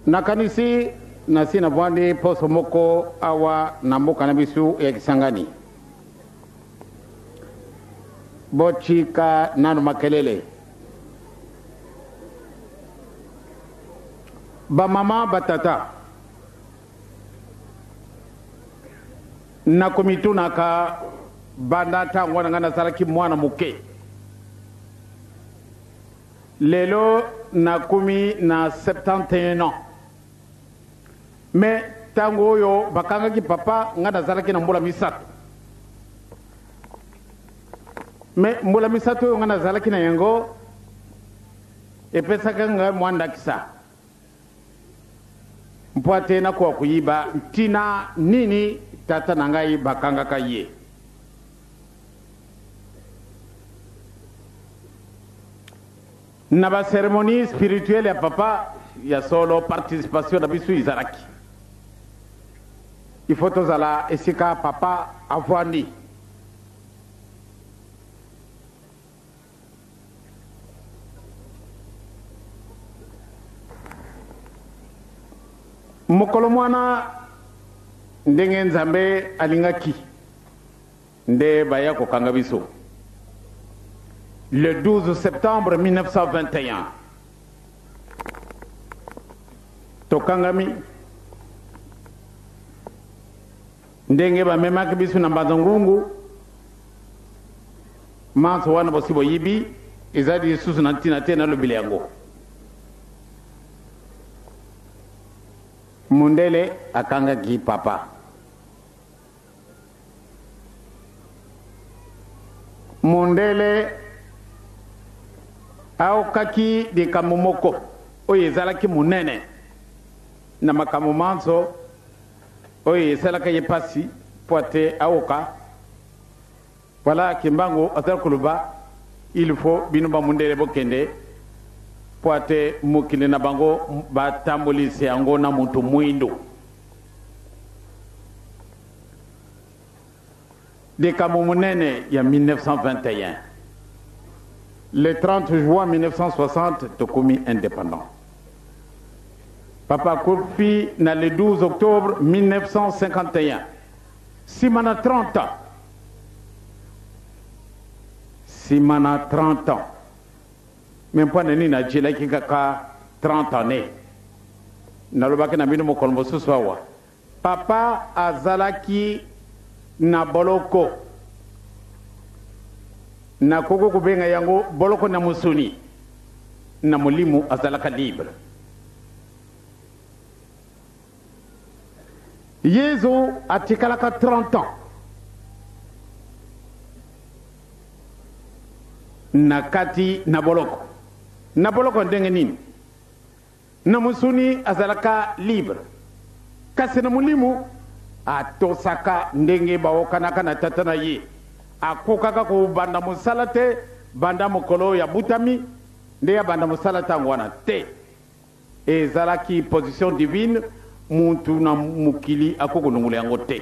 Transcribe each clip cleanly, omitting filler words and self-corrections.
nakanisi nasina vwandi poso moko awa na mboka na bisu ya Kisangani bochika nanu makelele ba mama batata na komituna ka banda tangwana ngana saraki mwana muke lelo na kumi na 71 ans mais tango yo bakanga ki papa ngana saraki na mbula misatu mais mbula misatu yo ngana saraki na yango epesa kanga mwanda kisa mpwate na kwa kuyiba tina nini tata nangai bakanga kaye na ba cérémonie spirituelle ya papa ya solo participation na bisu izaraki il faut tozala esika papa avwandi mokolo mwana ndenge nzambe alingaki nde baya kokanga biso le 12 septembre 1921 tokangami ndenge bamemaki biso na Mbazangungu manso wana bosibo yibi ezali lisusu na ntina te nalobeli yango mundele akangaki papa mundele aokaki likambo moko oyo ezalaki munene na makambo manso oyo esalaka ye pasi po ate aoka wala kimbango azali koloba il faut bino bamundele bokende po ate mokili na bango batambolisa yango na moto mwindo likambo munene ya 1921 le 30 juin 1960 tokomi indépendant papa kofi na le 12 octobre 1951 simana 30 ans simana 30 ans même pas nani na jelaki kaka 30 années nalobaki na bino mokolo mosusu awa papa azalaki na boloko na koko kubenga yango boloko na musuni na mulimu azalaka libre Yesu atikalaka 30 ans na kati na boloko ndenge nini na musuni azalaka libre kasi na mulimu atosaka ndenge baokanaka na tata na ye akokaka ko banda musala te banda mokolo ya butami nde ya banda musala ntango wana te ezalaki position divine muntu na mukili akokonongola yango te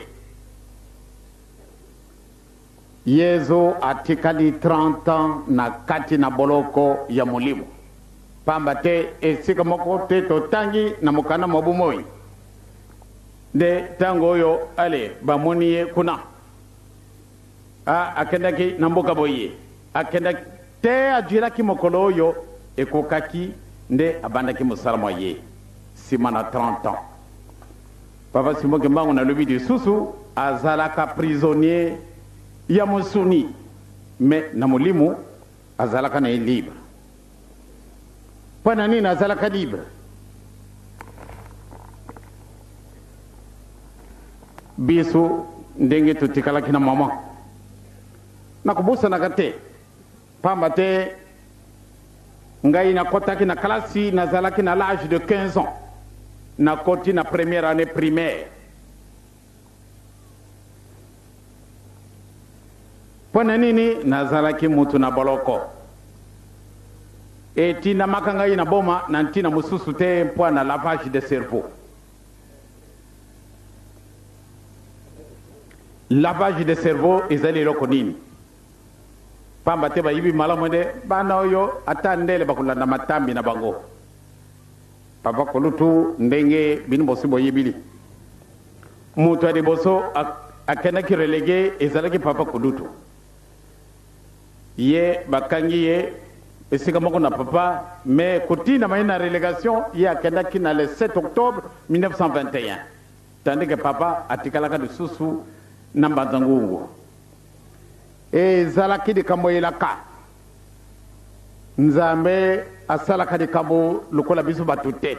Yesu atikali 30 ans na kati na boloko ya mulimu pamba te esika moko te totangi na mokanda mobu moi nde tango oyo ale bamoni ye kuna akendaki na mboka boye akendaki te ajwilaki mokolo oyo ekokaki nde abandaki mosala mwa ye nsima na 30 ans papa simoke mbango nalobi lisusu azalaka prisonnier ya mosuni me na mulimu azalaka na ye libre mpo na nini azalaka libre biso ndenge totikalaki na mama nakobusanaka te pamba te ngai nakotaki na kalasi nazalaki na l'âge de 15 ans nakoti na première année primaire mpo na nini nazalaki mutu na boloko etindamaka ngai na boma na ntina mosusu te mpo na lavage de cerveau lavage de cerveau ezali eloko nini pamba te bayibi malamu de bana oyo ata ndele bakolanda matambi na bango papa kolutu ndenge bino bosi boyebili mutu adi boso akendaki relégué ezalaki papa kolutu ye bakangi ye esika moko na papa mais kotina mai na relégation ye akendaki na le 7 octobre 1921 tandis que papa atikalaka lisusu na mbanza ngungu ezalaki likambo yelaka nzambe asalaka likambo lokola biso bato te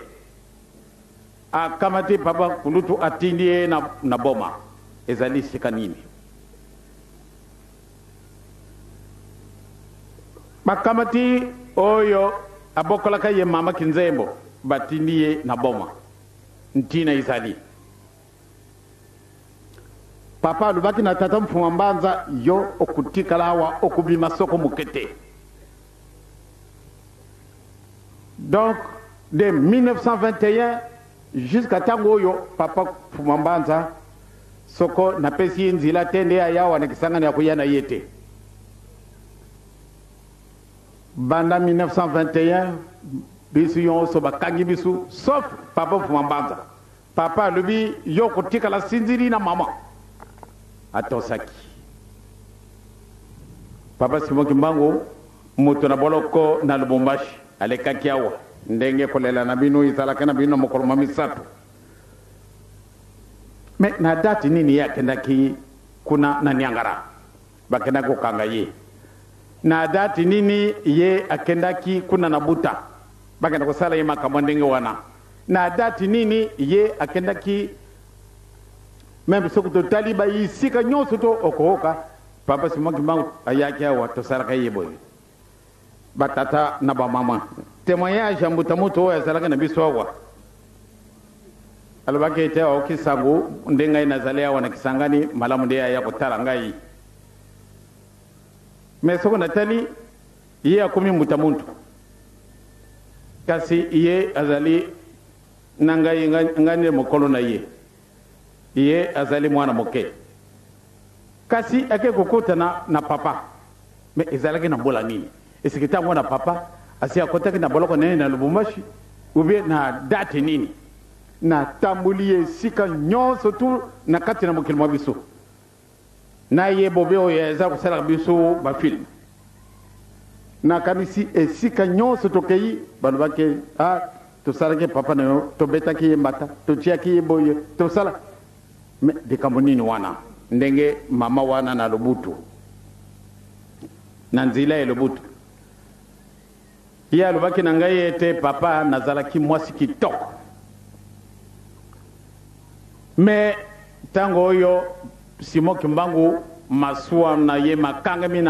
akamati papa kulutu atindi ye na boma ezali sika nini bakamati oyo abokolaka ye mama kinzembo batindi ye na boma ntina ezali papa alobaki na tata mfuma mbanza yo okutikala awa okubima soko mokete donc de 1921 jusqu'à ntango oyo papa mfuma mbanza soko napesi ye nzela te nde aya wana kisangani ya kuya na ye te banda 1921 biso nyonso bakangi biso sauf papa mfuma mbanza papa alobi yo kotikala sinzili na mama atosaki papa Simoki Mbangu mutu na boloko na Lubumbashi alekaki awa ndenge kolela na bino izalaka na bino mokolo misato me na dati nini ye akendaki kuna na Niangara bakendaki kokanga ye na dati nini ye akendaki kuna na Buta bakenda kosala ye makambo ndenge wana na dati nini ye akendaki même soki totali bayisika nyonso to okoyoka papa Simoki Mbangu ayaki awa tosalaka ye boye batata na bamama témoignage ya mbuta moto oyo azalaka na biso awa alobaki ete aoki sango nde ngai nazali awa na Kisangani malamu nde aya kotala ngai mais soko natali ye akomi mbuta muntu kasi ye azali na ngai ngai mokolo na ye azali mwana moke kasi ake kokotana na papa mais ezalaki na mbola nini esiki ntango na papa asi akotaki na boloko nene na Lubumbashi ubie na date nini na tambuli ye esika nyonso tu na kati na mokili mwa biso na ye bobe oyo eza kosalaka biso bafilme nakanisi esika nyonso tokei balobaki tosalaki papa na yo tobetaki ye mbata totiaki ye boye tosala me likambo nini wana ndenge mama wana na Lubutu na nzela ya Lubutu ye alobaki na ngai ete papa nazalaki mwasi kitoko me ntango oyo Simoki Mbangu masuwa na ye makangami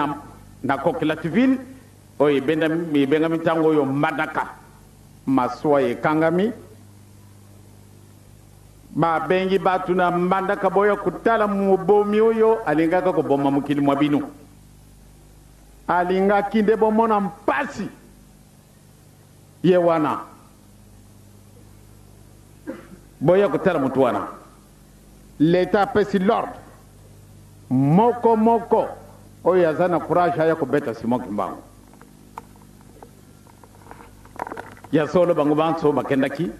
na Coquelativille oyo ebengami ntango oyo Mbandaka masuwa ekangami babengi batu na Mbandaka boyo kutala mubomi oyo alingaka koboma mokili mwa bino alingaki nde bomona mpasi ye wana boya kutala mutu wana leta apesi l'ordre moko oyo aza na courage aya kobeta Simoki Mbangu ya solo bango banso bakendaki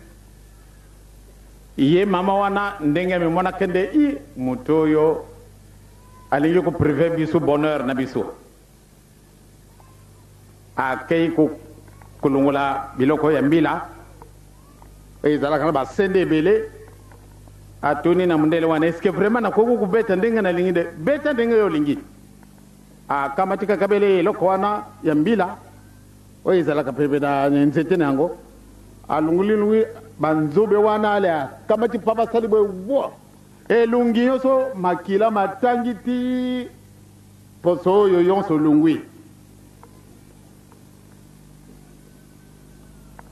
ye mama wana ndenge amemona kende mutu oyo alingi koprive biso bonheur na biso akei kulungula biloko ya mbila ezalaka na basende ebele atuni na mundele wana eske vraiment nakoki kubeta ndenge nalingi de beta ndenge yo olingi akamatika kabele eloko wana ya mbila oyo ezalaka pepe na nzete na yango alungulilungi banzobe wana ale akamati papa sali boye wo elungi nyonso makila matangi ti poso oyo yonso olungwi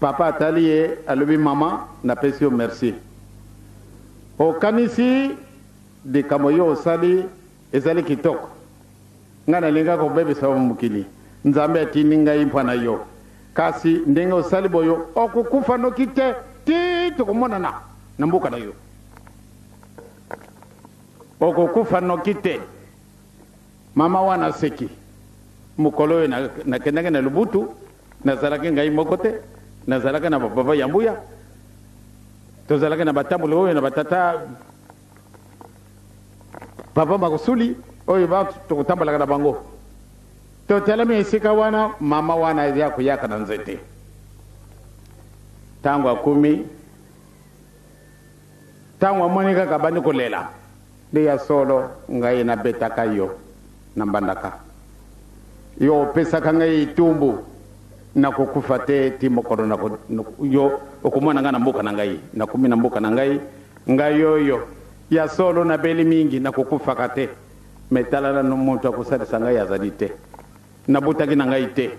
papa atali ye alobi mama napesi yo merci okanisi likambo yo osali ezali kitoko ngai nalingaka kobebisa mokili nzambe atindi ngai mpo na yo kasi ndenge osali boyo okokufa noki te ti tokomonana na mboka na yo okokufa noki te mama wana seki mokolo oyo nakendaki na Lubutu nazalaki ngai moko te nazalaka na bapapa ya mbuya tozalaki na batambula oyo na batata papa makusuli oyo tokutambalaka na bango totelemi esika wana mama wana ya kuyaka na nzete tangu akumi tangu amoni kaka bani kolela nde ya solo ngai na betaka yo na mbandaka yo opesaka ngai itumbu na kukufa te ti mokolo na yo okumona nga na mboka na ngai nakumi na mboka na ngai ngai yoyo ya solo na beli mingi na kukufa kate metalala no muntu akusalisa ngai azali te nabutaki na ngai te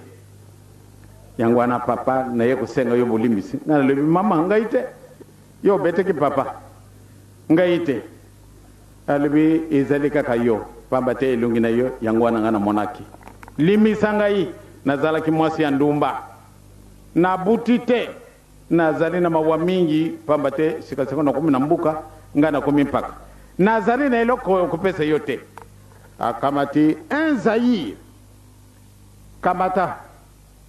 yango wana papa na ye kusenga yo bolimbisi na lebi mama ngai te yo beteki papa ngai te alebi ezali kaka yo pamba te elongi na yo yango wana nga na monaki limisa ngai nazalaki mwasi ya ndumba nabuti te nazali na mawa mingi pamba te sikasiko na kumi na mbuka nga na kumi mpaka nazali na eloko kupesa yo te akamati enzayi kamata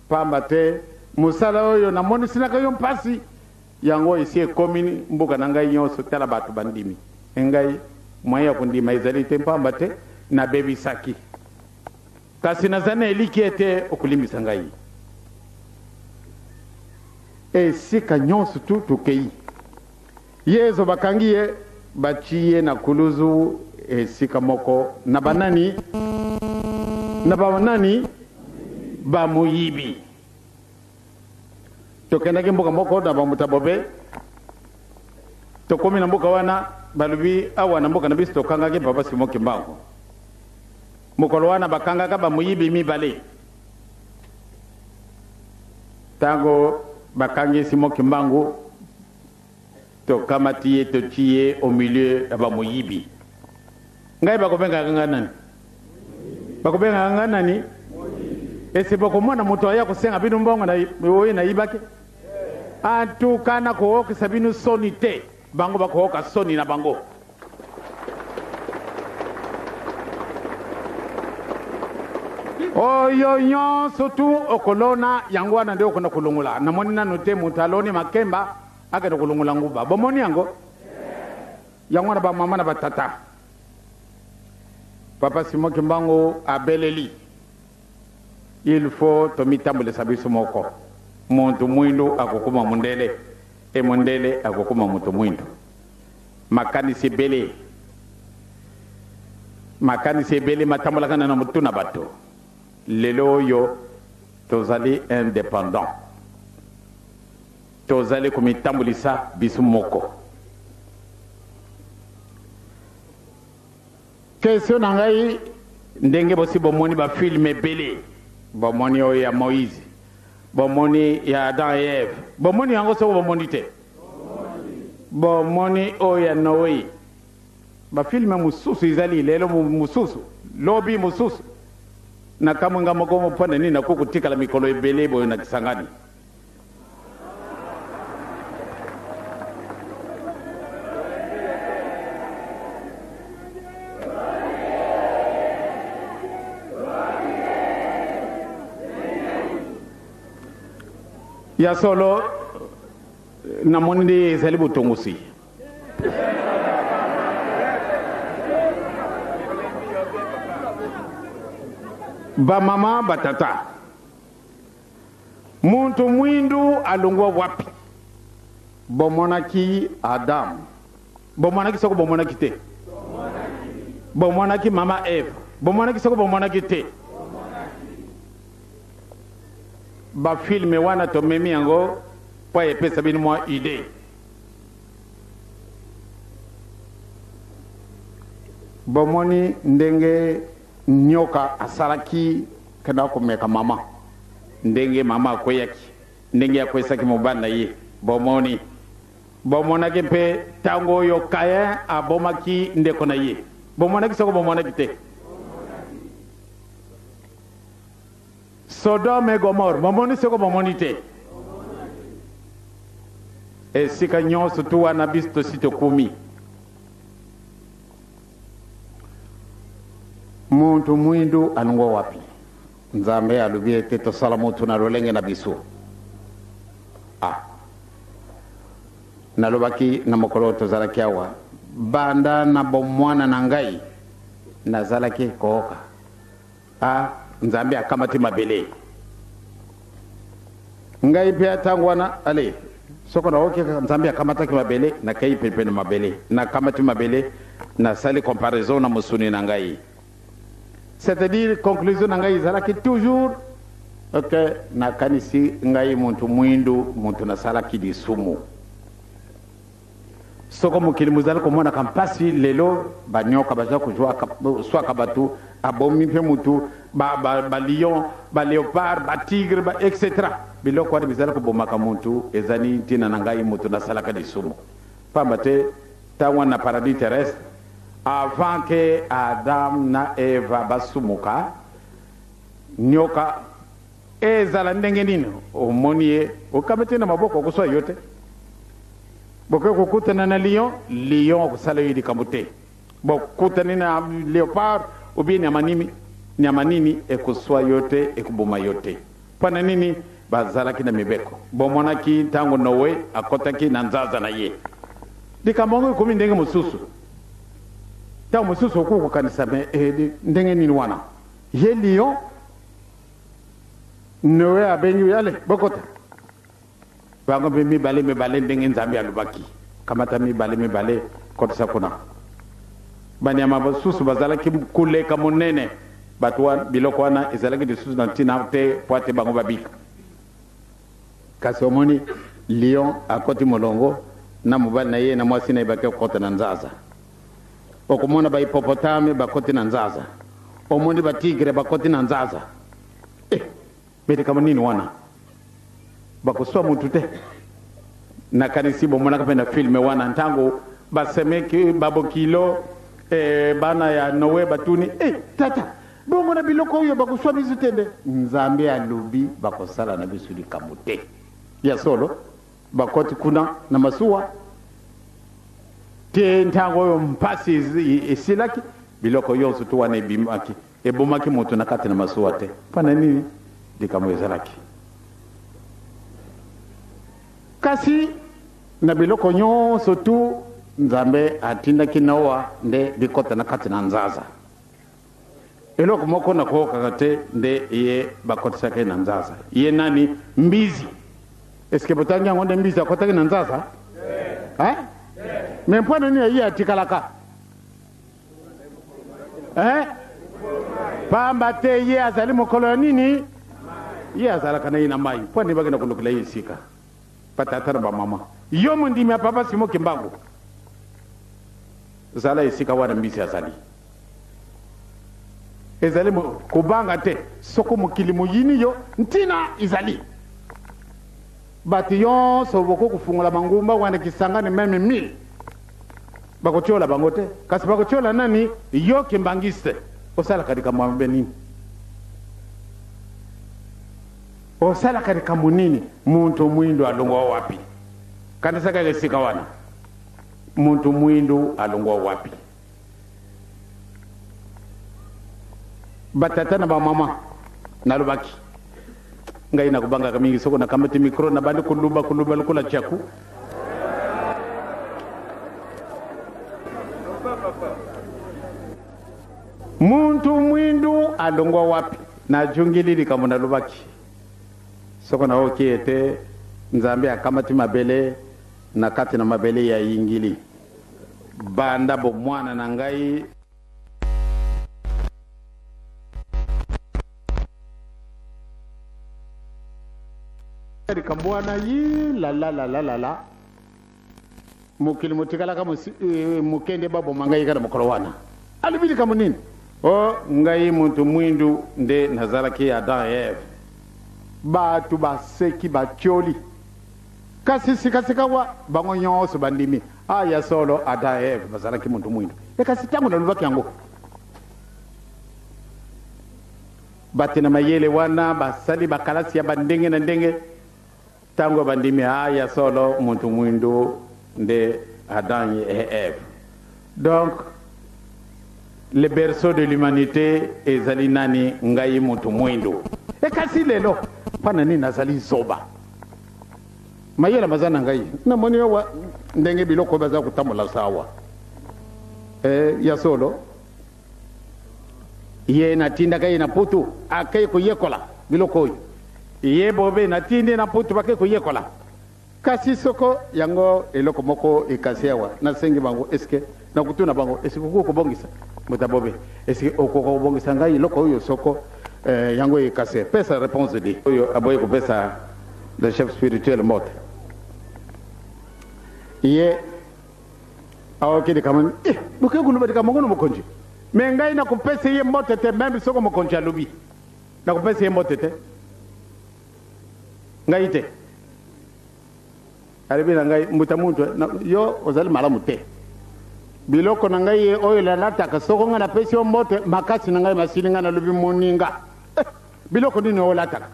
pamba te musala oyo namoni sinaka yo mpasi yango esi ekomi mbuka na ngai nyonso tala bato bandimi engai mwaye ya kundima ezali te pamba te nabebisaki kasi nazali na eliki ete okulimbisa ngai esika nyonso tu tokei yezo bakangi ye baci ye na kuluzu esika moko na banani bamuyibi tokendaki mboka moko na bamutabobe tokomi na mboka wana balubi awa na mboka na biso tokangaki papa Simon Kimbangu mokolo wana bakangaka bamuyibi mibale tango bakangi Simon Kimbangu tokamati ye toci ye au milieu ya bamuyibi ngai bakobengaka nga nani bakobengaka nga nani ese bakomona moto aya kusenga bino mbongo na oyo nayibaki antukana kookisa bino soni te bango bakooka soni na bango oyo nyonso tu okolona yango wana nde okona kulungula namoni nano te moto aloni makemba akende kulungula nguba bomoni yango yango wana bamama na batata papa Simon Kimbangu abeleli il faut tomitambulisa biso moko muntu mwindu akukuma mundele mundele akukuma muntu mwindu makanisi ebele matambulakana na mutu na bato lelo oyo tozali indépendant tozali kumitambulisa biso moko question na ngai ndenge bosi bomoni bafilme ebele bomoni oyo ya Moïse bomoni ya Adam et Ève bomoni yango soko bomoni te bomoni oyo ya Noé bafilme mususu ezali lelo mususu lobi mususu na kamwenga moko mpona nini nakokutikala mikolo ebele boyo na Kisangani ya solo namoni nde ezali botongosi bamama batata muntu mwindu alongwa wapi bomonaki Adam bomonaki soko bomonaki te bomonaki mama Eve bomonaki soko bomonaki te bafilme wana tomemi yango po epesa bino mwa ide bomoni ndenge nyoka asalaki kenda komeka mama ndenge mama akweyaki ndenge akwesaki mobali na ye bomonaki mpe ntango oyo Kayin abomaki ndeko na ye bomonaki soko bomonaki te Sodome et Gomorre bomoni soko bomoni te esika nyonso tu wana biso tosi tokumi muntu mwindu alongwa wapi nzambe alobi ete tosala mutu na lolenge na biso nalobaki na mokolo tozalaki awa banda na bomwana na ngai nazalaki kooka nzambe akamati mabele ngai pia tangu wana ale soko na oke nzambe akamata mabele na kai pepe na mabele na kamati mabele na sali comparaison na musuni na ngai, c'est-à-dire conclusion na ngai zalaki toujours ok na kanisi ngai muntu mwindu muntu na salaki di sumu soko mukili muzali komona kampasi lelo banyoka baza kujua swaka batu abomi pe mutu ba lion ba léopard ba tigre ba etc biloko wadi bizali kubomaka muntu ezani tina na ngai mutu na salaka di sumu pambate tawa na paradis terrestre avant que Adam na Eva basumuka nyoka ezala ndenge nini omonie okamete na maboko kuswa yote boko kukutana na lion kusala yidi kamute bokutana na léopard ou bien nyama nini ekuswa yote ekuboma yote pana nini bazalaki na mibeko bomonaki tango Noe akotaki na nzaza na ye dikamongo kumi ndenge mususu tango mususu okuku kanisa ndenge nini wana ye lion Noe abenyu yale bokota bango be mibale ndenge nzambe alubaki kamata mibale kotisa kuna banyama basusu bazalaki kuleka monene batwa biloko wana ezalaki disusu na ntina te poate bango babika kasi omoni lion akoti molongo na mobali na ye na mwasi na ye bake kota na nzaza okomona ba hipopotame bakoti na nzaza omoni batigre bakoti na nzaza bete kama nini wana bakuswa mutu te na kanisi bomona kapenda filme wana ntango basemeki babokilo bana ya Noe batuni tata bongo na biloko oyo bakuswa bisu tende nzambe alubi bakosala na bisu likamute ya solo bakoti kuna na masuwa te ntango oyo mpasi esilaki biloko yonso tu wana ebimaki ebomaki mutu na kati na masuwa te pana nini likambo ezalaki kasi na biloko nyonso tu nzambe atindaki Noa nde bikota na kati na nzaza eloko moko na koka te nde ye bakotisaka na nzaza ye nani mbizi eske botanga ngonde mbizi akotaki na nzaza mais mpona nini ye atikalaka pamba te ye azali mokolo ya nini ye azalaka na ye na mai mpona nini bagenda kolokela ye esika patata na bamama yo mondimi ya papa simo kimbangu zala esika wana mbisi azali ezali kubanga te soko mokili muyini yo ntina izali bati yonso boko kufungola mangumba wana kisangani meme 1000 bakotiola bango te kasi bakotiola nani yo kimbangiste osala katika mwambe nini osala katika munini muntu mwindu alongwa wapi kanisa kale sika wana muntu mwindu alongwa wapi batata na bamama nalubaki ngai nakubanga kamingi soko na kamati mikro na bandi kuluba lukula chaku muntu mwindu alongwa wapi na jungilili kama nalubaki soko na okiete nzambe akamati mabele na kati na mabele ya ingili banda bo mwana na ngai kambwana yi la mukili mutikala kama mukende babo mangai kana mukolowana alibili kama nini ngai muntu mwindu nde nazaraki Adam Eve batu baseki bacholi kasi sikasikawa bango nyonso bandimi ya solo Adam Eve bazalaki muntu mwindu kasi tangu na lubaki yango batina mayele wana basali bakalasi ya bandenge na ndenge tango bandimi ya solo muntu mwindu nde Adam et Ève. Donc le berceau de l'humanité ezali nani ngai muntu mwindu kasi lelo pana nini nazali zoba mayela mazana ngai na moni wa ndenge biloko baza kutambola sawa ya solo ye na tinda kai na putu akai ko yekola biloko ye bobe na tinde na putu bakai ko yekola kasi soko yango eloko moko ikasewa na sengi bango eske na kutuna bango eske ko bongisa mutabobe eske ko bongisa ngai loko yo soko yango ikase pesa réponse di oyo aboye ko pesa le chef spirituel mot ye awokidi kaman buke gulu badi kamongo mo konji me ngai na kupesa ye mote te même soko mo konji alubi na kupesa ye mote te ngai te aribi na ngai mutamuntu yo ozali malamu te biloko na ngai oyo la lataka soko nga na pesi yo mote makasi na ngai masini nga na lubi moninga biloko nini o lataka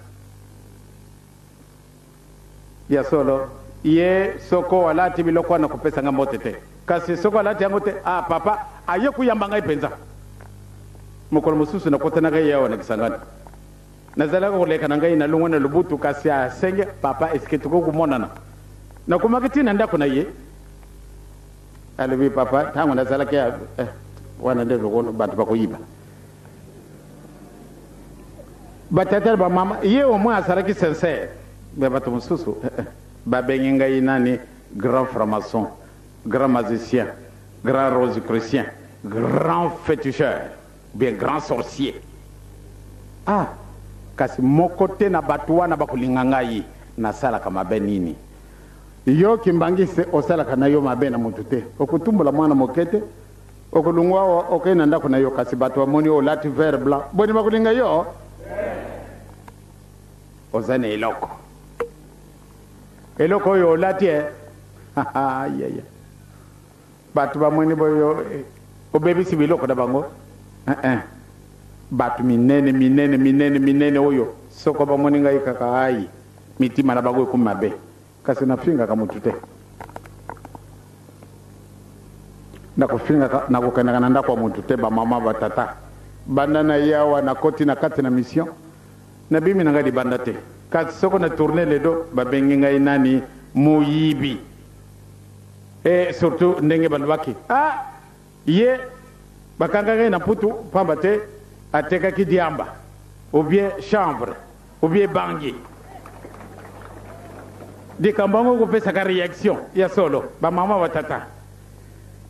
ya solo ye soko walati biloko na kupesa nga mote te kasi soko walati yango te papa aye kuyamba ngai penza mokolo mosusu na kota na ngai yawa na kisangani nazalaka koleka na ngai na lungwa na lubutu kasi asenge papa eske tuko kumonana na kumakiti na ndako na ye alibi papa tangu nazalaka ya wana ndezo kono bantu bakoyiba batata ba mama ye au moins asaraki sincère mais bato mosusu babengi ngai nani grand franc-maçon grand magicien grand rosicrucien grand féticheur bien grand sorcier kasi moko te na bato wana bakolinga ngai nasalaka mabe nini yo kimbangise osalaka na yo mabe na mutu te okutumbola mwana mokete okulungwa okena ndako na yo kasi bato bamoni olati vert blanc boni bakolinga yo ozane eloko oyo olati yaya bato bamoni boyo obebisi biloko na bango bato minene oyo soko bamoni ngai kaka ayi mitima na bango ekumi mabe kasi nafingaka mutu te nakofingaka nakokendaka na ndako ya mutu te bamama batata banda na yawa nakoti na kati na mission na bimi na ngai libanda te kasi soko na tourne ledo babengi ngai nani moyibi surtout ndenge balobaki ye bakanga ngai na putu pamba te atekaki diamba ou bien chambre ou bien bangi dikambango kopesaka réaction ya solo bamama batata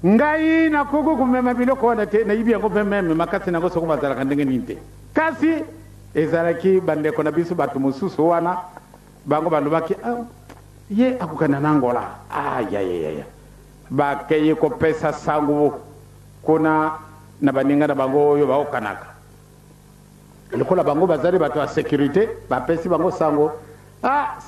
ngai nakoki komema biloko wana te nayibi yango mpe meme makasi nango soko bazalaka ndenge nini te kasi ezalaki bandeko na biso bato mosusu wana bango balobaki ye akokana na ngola yaya bakei kopesa sango kuna na baninga na bango oyo baokanaka lokola bango bazali bato ya sécurité bapesi bango sango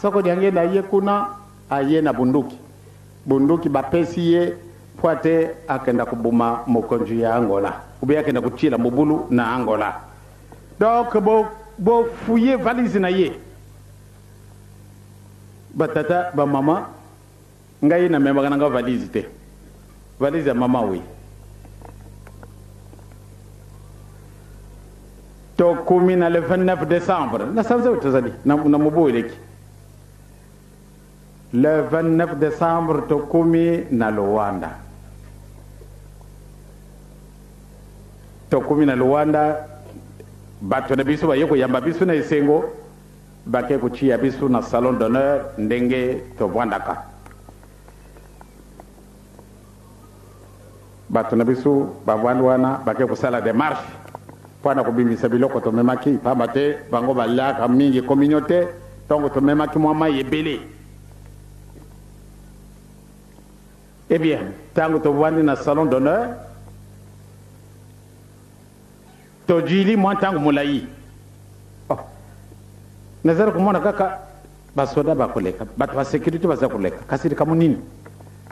soko diange na ye kuna aye na bunduki bapesi ye poate akenda kubuma mokonzi ya Angola ubi akenda kuchila mobulu na Angola donc bo fouiller valise na ye batata ba mama ngai na memba kana valise te valise ya mama oui to kumi na le 29 décembre na samza utazali na mubo eleki le 29 décembre to kumi na Luanda bato na biso baye koyamba biso na esengo bake kuchia biso na salon d'honneur ndenge tovwandaka bato na biso bavwandi wana bake kusala démarche mpona kobimisa biloko tomemaki pamba te bango baliaka mingi communauté ntongo tomemaki mwa mai ebele bien ntango tovwandi na salon d'honneur tojili mwa ntango molai nazali komona kaka basoda bakoleka bato ba sécurité baza koleka kasi likamu nini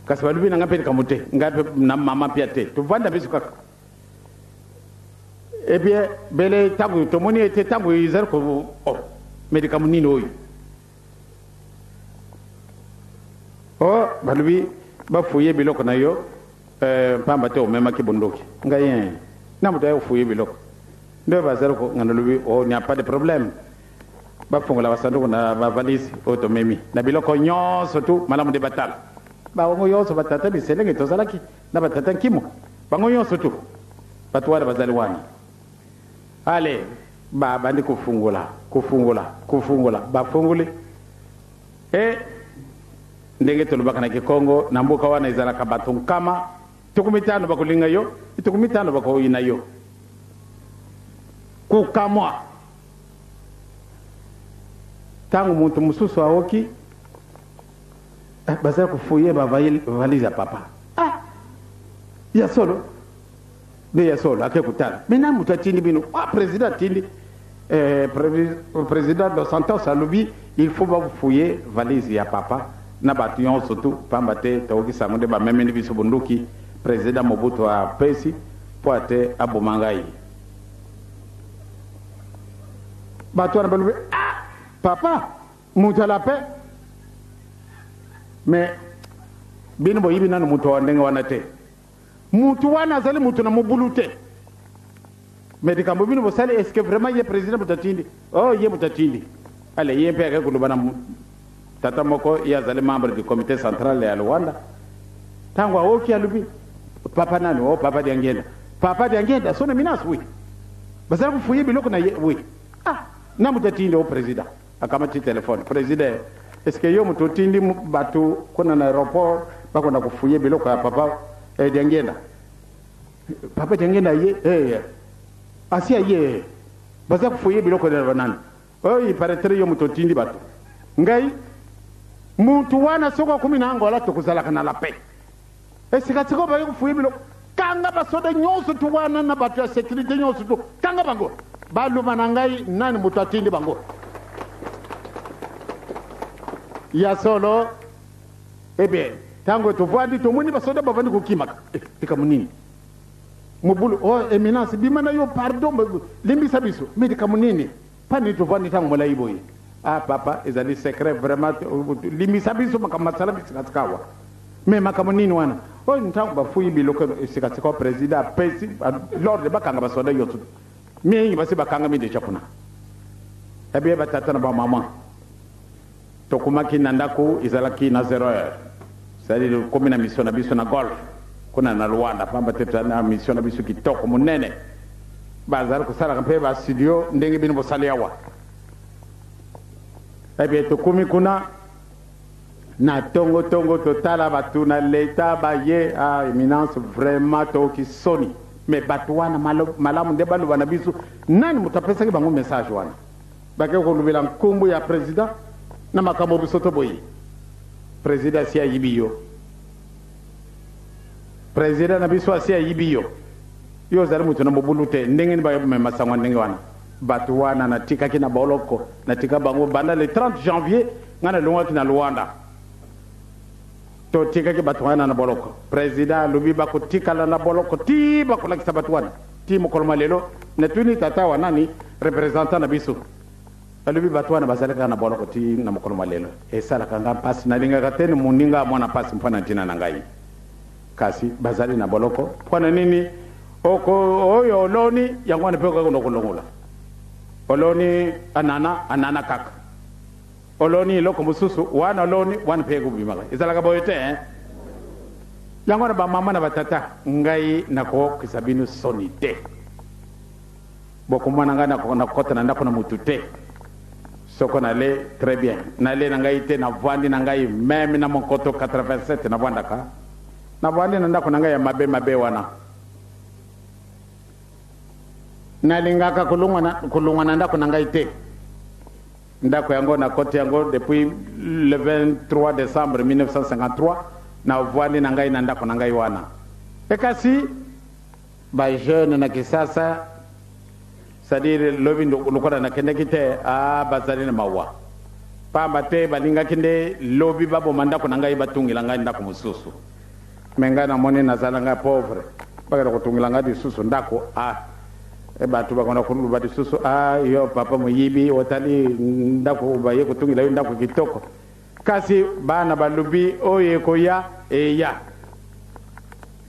kasi balubi nanga mpe likamu te ngai mpe na mama mpia te tovanda biso kaka bien bele ntango tomoni ete ntango ezali ko me likamu nini oyo balubi bafuye biloko na yo pamba te omemaki bunduki ngai na moto aye ofuye biloko nde bazali ko ngana lobi il n'y a pas de problème bafungola basanduku na bavalisi otomemi na biloko nyonso tu malamu de batala bango nyonso batata biselenge tozalaki na batata nkimo bango nyonso tu bato wana bazali wana ale babandi kufungula bafunguli ndenge tolobaka na kikongo na mboka wana ezalaka bato nkama 15 bakolinga yo 15 bakoyina yo kukamwa tangu muntu mususu aoki bazali kufuye bavalise ya papa ya solo be ya solo ake kutala mena mutu atindi bino président atindi président de sentence alobi il faut bafouiller valise ya papa na bato nyonso tu pamba te tokokisa ngo nde bamemeni biso bunduki président Mobutu apesi po ate aboma ngai bato wana balobi papa mutu ala pe mais bino boyibi nanu mutu wa ndenge wana te mutu wana azali mutu na mobulu te mais likambo bino bosali est ce que vraiment ye président mutatindi ye mutatindi ale ye mpe ake kuluba na tata moko ye azali membre du comité central ya Luanda tango aoki alubi papa nani papa diangenda sona minas wi bazali kufuye biloko na ye wi na mutatindi président akamati telefone président est ce que yo mutotindi batu kuna na aéroport bakona kufuye biloko ya papa diangenda papa diangenda ye asia ye baza kufuye biloko na banani il paraîtrait yo mutotindi batu ngai muntu wana soko 10 na Angola tokuzalaka na la paix esikatiko baye kufuye biloko kanga basoda nyonso tu wana na batu ya sécurité nyonso tu kanga bango baluma na ngai nani mutu atindi bango ya solo tango tovandi tomoni basoda bavandi kukimaka tika munini mobulu eminence bimana yo pardon limbisa biso mais tika munini pani tovandi tango molai boye papa ezali secret vraiment limbisa biso makamasala bisikatikawa mais makamunini wana ntango bafuyi biloko sikatikawa président apesi l'ordre bakanga basoda yotu mingi basi bakanga mide chakuna batata na bamama tokumaki na ndako izalaki na 0 heure c'est-à-dire komi na mission na biso na golf kuna na Luanda pamba teta na mission na biso kitoko munene bazali kusala mpe ba studio ndenge bino bosali awa tokumi kuna na tongo totala batu na leta baye éminence vraiment toki soni mais batu wana malamu nde baloba na biso nani mutapesaki bango message wana bake kolubela nkombo ya président na makambo bisoto boyi président si ayibiyo président na biso si ayibiyo yo zali mutu na mobulu te ndenge ni bayo mema sangwa ndenge wana batu wana na tika kina boloko na tika bango banda le 30 janvier ngana longa kina Luanda to tika ki batu wana na boloko président lubi bako tika na boloko ti bako lakisa batu wana ti mokoloma lelo na tuni tata wana ni représentant na biso alubi batu wana bazalaka na boloko ti na mokoloma lelo esala kanga pasi na linga katene muninga mwana pasi mpana tina na ngai kasi bazali na boloko pwana nini oyo oloni yango na peko kuno kulongula oloni anana kaka oloni loko mususu wana oloni wana peko bimaka ezalaka boyete yango na ba mama na batata ngai nako kisabinu sonite boko mwana ngana na kota na ndako na mutute soko na le très bien na le na ngai te na vandi na ngai même na monkoto 87 na vandaka na vandi na ndako na ngai ya mabe wana na lingaka kulungwa na ndako na ngai te ndako yango na kote yango depuis le 23 décembre 1953 na vandi na ngai na ndako na ngai wana ekasi ba jeune na kisasa c'est-à-dire lobi lokola na kende kite bazali na mawa pamba te balinga kende lobi babo mandako na ngai batungila ngai ndako mususu menga na moni nazala nga pauvre bagala kutungila ngai disusu ndako batu bakona kulu ba disusu yo papa muyibi otali ndako baye kutungila yo ndako kitoko kasi bana balubi oye koya ya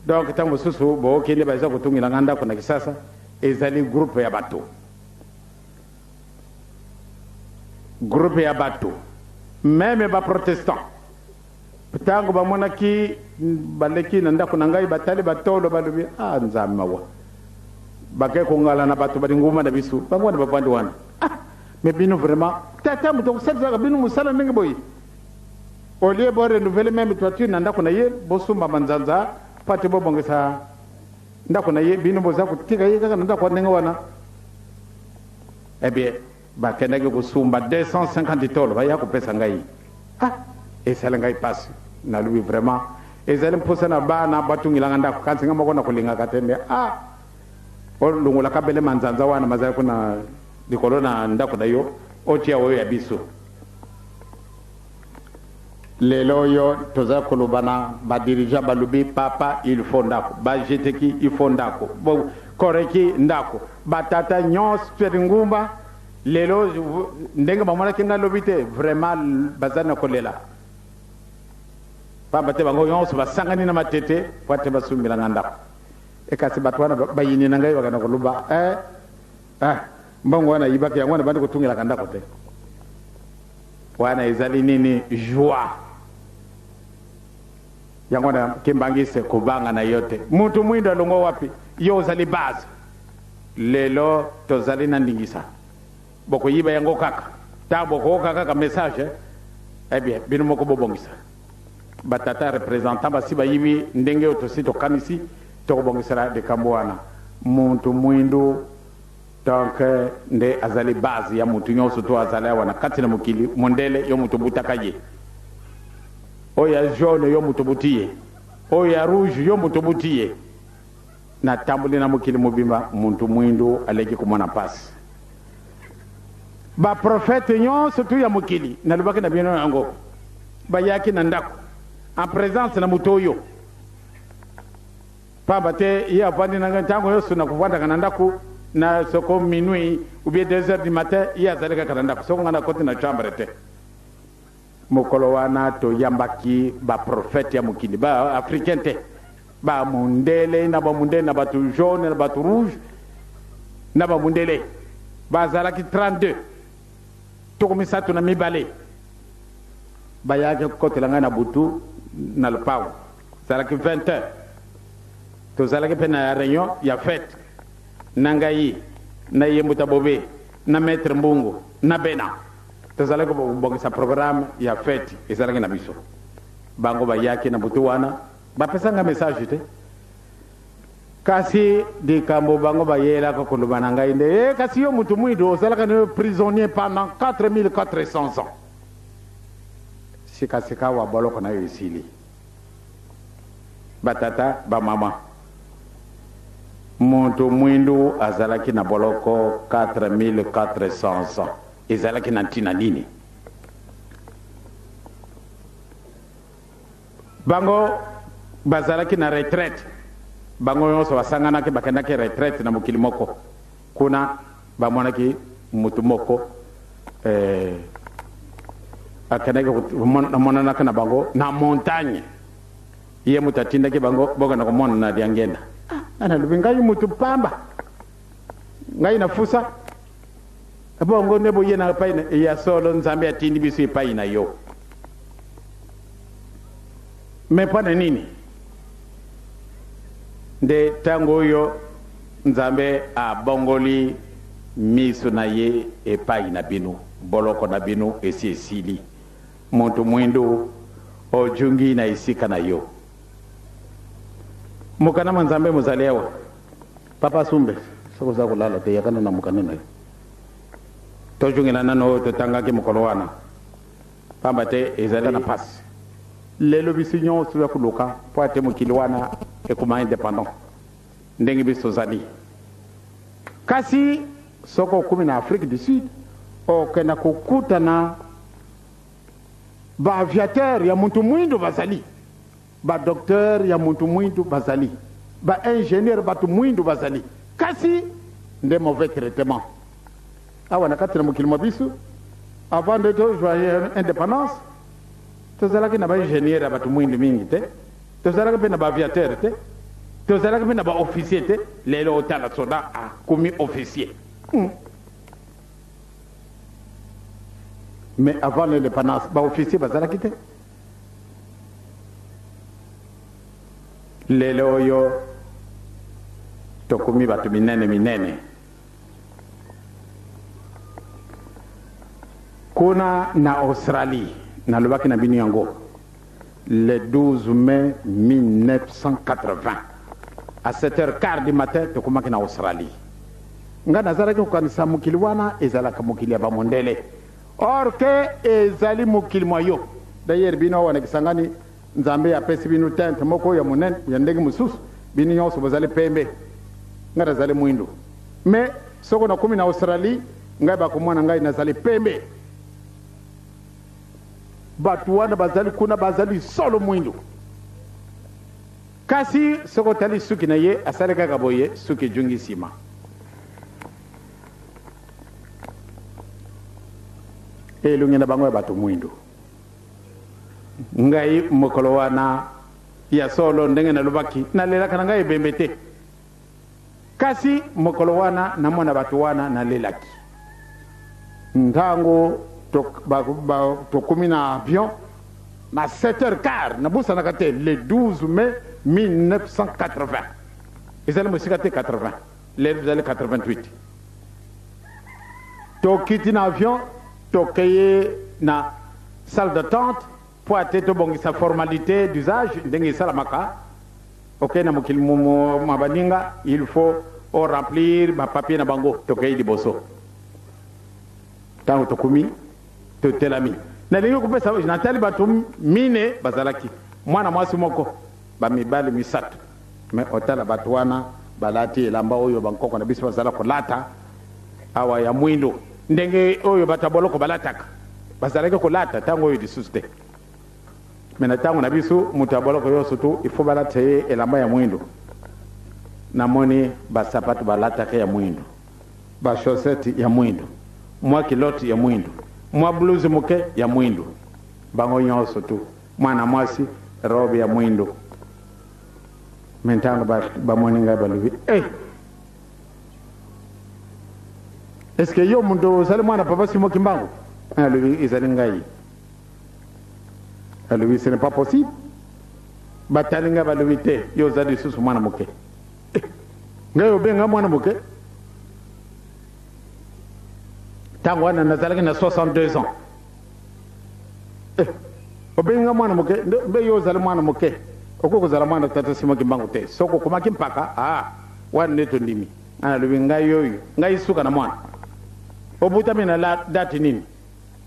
donc tango mususu bo kende baza kutungila ngai ndako na kisasa ezali groupe ya bato groupe ya bato meme ba protestant tango bamona ki baleki na ndako na ngai batali batolo balobi nzambe mawa bake kongala na bato bali nguma na bisu bangwana bapandi wana mais bino vraiment tata muto kusala bino musala ndenge boyi olie bo renouveler même toiture na ndako na ye bosumba manzanza pate bobongesa ndako na ye bino boza kutika ye kaka na ndako ndenge wana eh bien bakendaki kusumba 250 tolo baya kupesa ngai esala ngai pasi nalobi vraiment ezali mposa na bana batungilanga ndako kansi nga moko na kolinga katende olungola kabele manzanza wana mazali kuna likolo na ndako na yo otia oyo ya biso lelo oyo toza kolobana badirija balobi papa il faut ndako bajeteki il faut ndako koreki ndako batata nyonso peri ngumba lelo ndenge bamonaki nga lobi te vraiment bazali na kolela pamba te bango nyonso basangani na matete po ate basumbelanga ndako ekasi bato wana bayini na ngai bakana koloba mbongo wana yibaki yango wana bandi kotungelaka ndako te wana ezali nini joie yango wana kimbangise kubanga na yote mutu mwindo alongo wapi yo ozali base lelo tozali na ndingisa bokoyiba yango kaka ta bokoyoka kaka message bien bino moko bobongisa batata représentant basi bayibi ndenge oyo tosi tokanisi tokobongisela likambo wana muntu mwindu donc nde azali base ya mutu nyonso to azali awa na kati na mokili mondele yo mutu butaka ye oyo ya jaune yo mutu buti ye oyo ya rouge yo mutu buti ye na tambuli na mokili mobimba muntu mwindu aleki komona pasi baprofete nyonso tu ya mokili nalobaki na bino yango bayaki na ndako en présence na mutu oyo pamba te ye avandi na ngai ntango nyonso na kovandaka na ndako na soko minuit ou bien 2 heures du matin ye azali kaka na ndako soko ngai nakoti na chambre te mokolo wana toyambaki baprofete ya mokili baafricain te bamundele na bamundele na bato jaune na bato rouge na bamundele bazalaki 32 toko misato na mibale bayaki kokotela ngai na butu na lopango zalaki 20 heures tozalaki mpe na réunion ya fete na ngai na yembuta bobe na maître mbungu na bena tozalaki kobongisa programme ya fete ezalaki na biso bango bayaki na butu wana bapesanga message te kasi likambo bango bayelaka koloba na ngai nde kasi yo mutu mwindo ozalaka na prisonnier pendant 4400 ans sikasika wa boloko na yo esili batata bamama muntu mwindu azalaki na boloko 4400 ans ezalaki na ntina nini bango bazalaki na retraite bango nyonso basanganaki bakendaki retraite na mokili moko kuna bamonaki mutu moko akendaki monanaka na bango na montagne ye mutu atindaki bango bokana komona na liangenda analobi ngai mutu pamba ngai nafusa bongo nde boye na epai ya solo nzambe atindi biso epai na yo me mpona nini nde ntango oyo nzambe abongoli miso na ye epai na bino boloko na bino esi esili muntu mwindu ojungi na esika na yo mukana mwa nzambe muzali awa papa sumbe soko za kulala te yakana na mukana na yo tojungila nano totangaki mokolo wana pamba te ezali na pasi lelo biso nyonso ya koluka po ate mokili wana ekoma indépendant ndenge biso tozali kasi soko okumi na afrique du sud okenda kokutana baaviateur ya muntu mwindu bazali badocteur ya muntu mwindu bazali baingénieur batu mwindu bazali kasi nde mauvais traitement awa na kati na mokili mwa biso avant de tojoye indépendance tozalaki na baingénieur ya batu mwindu mingi te tozalaki mpe na baaviateur te tozalaki mpe na baofficier te lelo otala soda akomi officier mais avant l'indépendance baofficier bazalaki te lelo oyo tokumi bato minene kuna na Australie nalobaki na bino yango le 12 mai 1980 à 7h15 du matin tokomaki na Australie nga nazalaki kokanisa mokili wana ezalaka mokili ya bamondele or ke ezali mokili mwa yo d'ailleurs bino wana kisangani nzambe apesi bino tente moko ya monene ya ndenge mosusu bino nyonso bozali pembe nga nazali mwindu mais soko nakomi na Australie ngai bakomona ngai nazali pembe bato wana bazali kuna bazali solo mwindu kasi soko tali suki na ye asali kaka boye suki jungi nsima elongi na bango ya bato mwindu ngai mokolo wana ya solo ndenge nalobaki nalelaka na ngai ebembe te kasi mokolo wana namona bato wana nalelaki ntango tokomi na avion na 7h15 nabusanaka te le 12 mai 1980 ezali mosika te 80 lelo ezali 88 tokiti na avion tokeye na salle d'attente po ate tobongisa formalité d'usage ndenge esalamaka okei na mokili mabaninga il faut remplir bapapier na bango tokei liboso ntango tokomi totelami nalingi kopesa natali bato mine bazalaki mwana mwasi moko bamibali misato me otala bato wana balati elamba oyo bankoko na biso bazala kolata awa ya mwindo ndenge oyo bato ya boloko balataka bazalaki kolata ntango oyo lisusu te me na ntango na biso moto ya boloko nyonso tu ifo balata ye elamba ya mwindo namoni basapato balataka ya mwindo bashosete ya mwindo mwa kiloti ya mwindo mwa blouse moke ya mwindo bango nyonso tu mwana mwasi robe ya mwindo mentango bamoni ngai balobi est-ce que yo mundu ozali mwana papa Simon Kimbangu alobi ezali ngai alobi ce n'est pas possible batali ngai balobi te yo ozali lisusu mwana moke ngai obenga mwana moke ntango wana nazalaki na 62 ans obenga mwana moke mbe yo ozali mwana moke okokozala mwana tata Simon Kimbangu te soko okomaki mpaka wana nde tondimi analobi ngai oyo ngai suka na mwana obutami na dati nini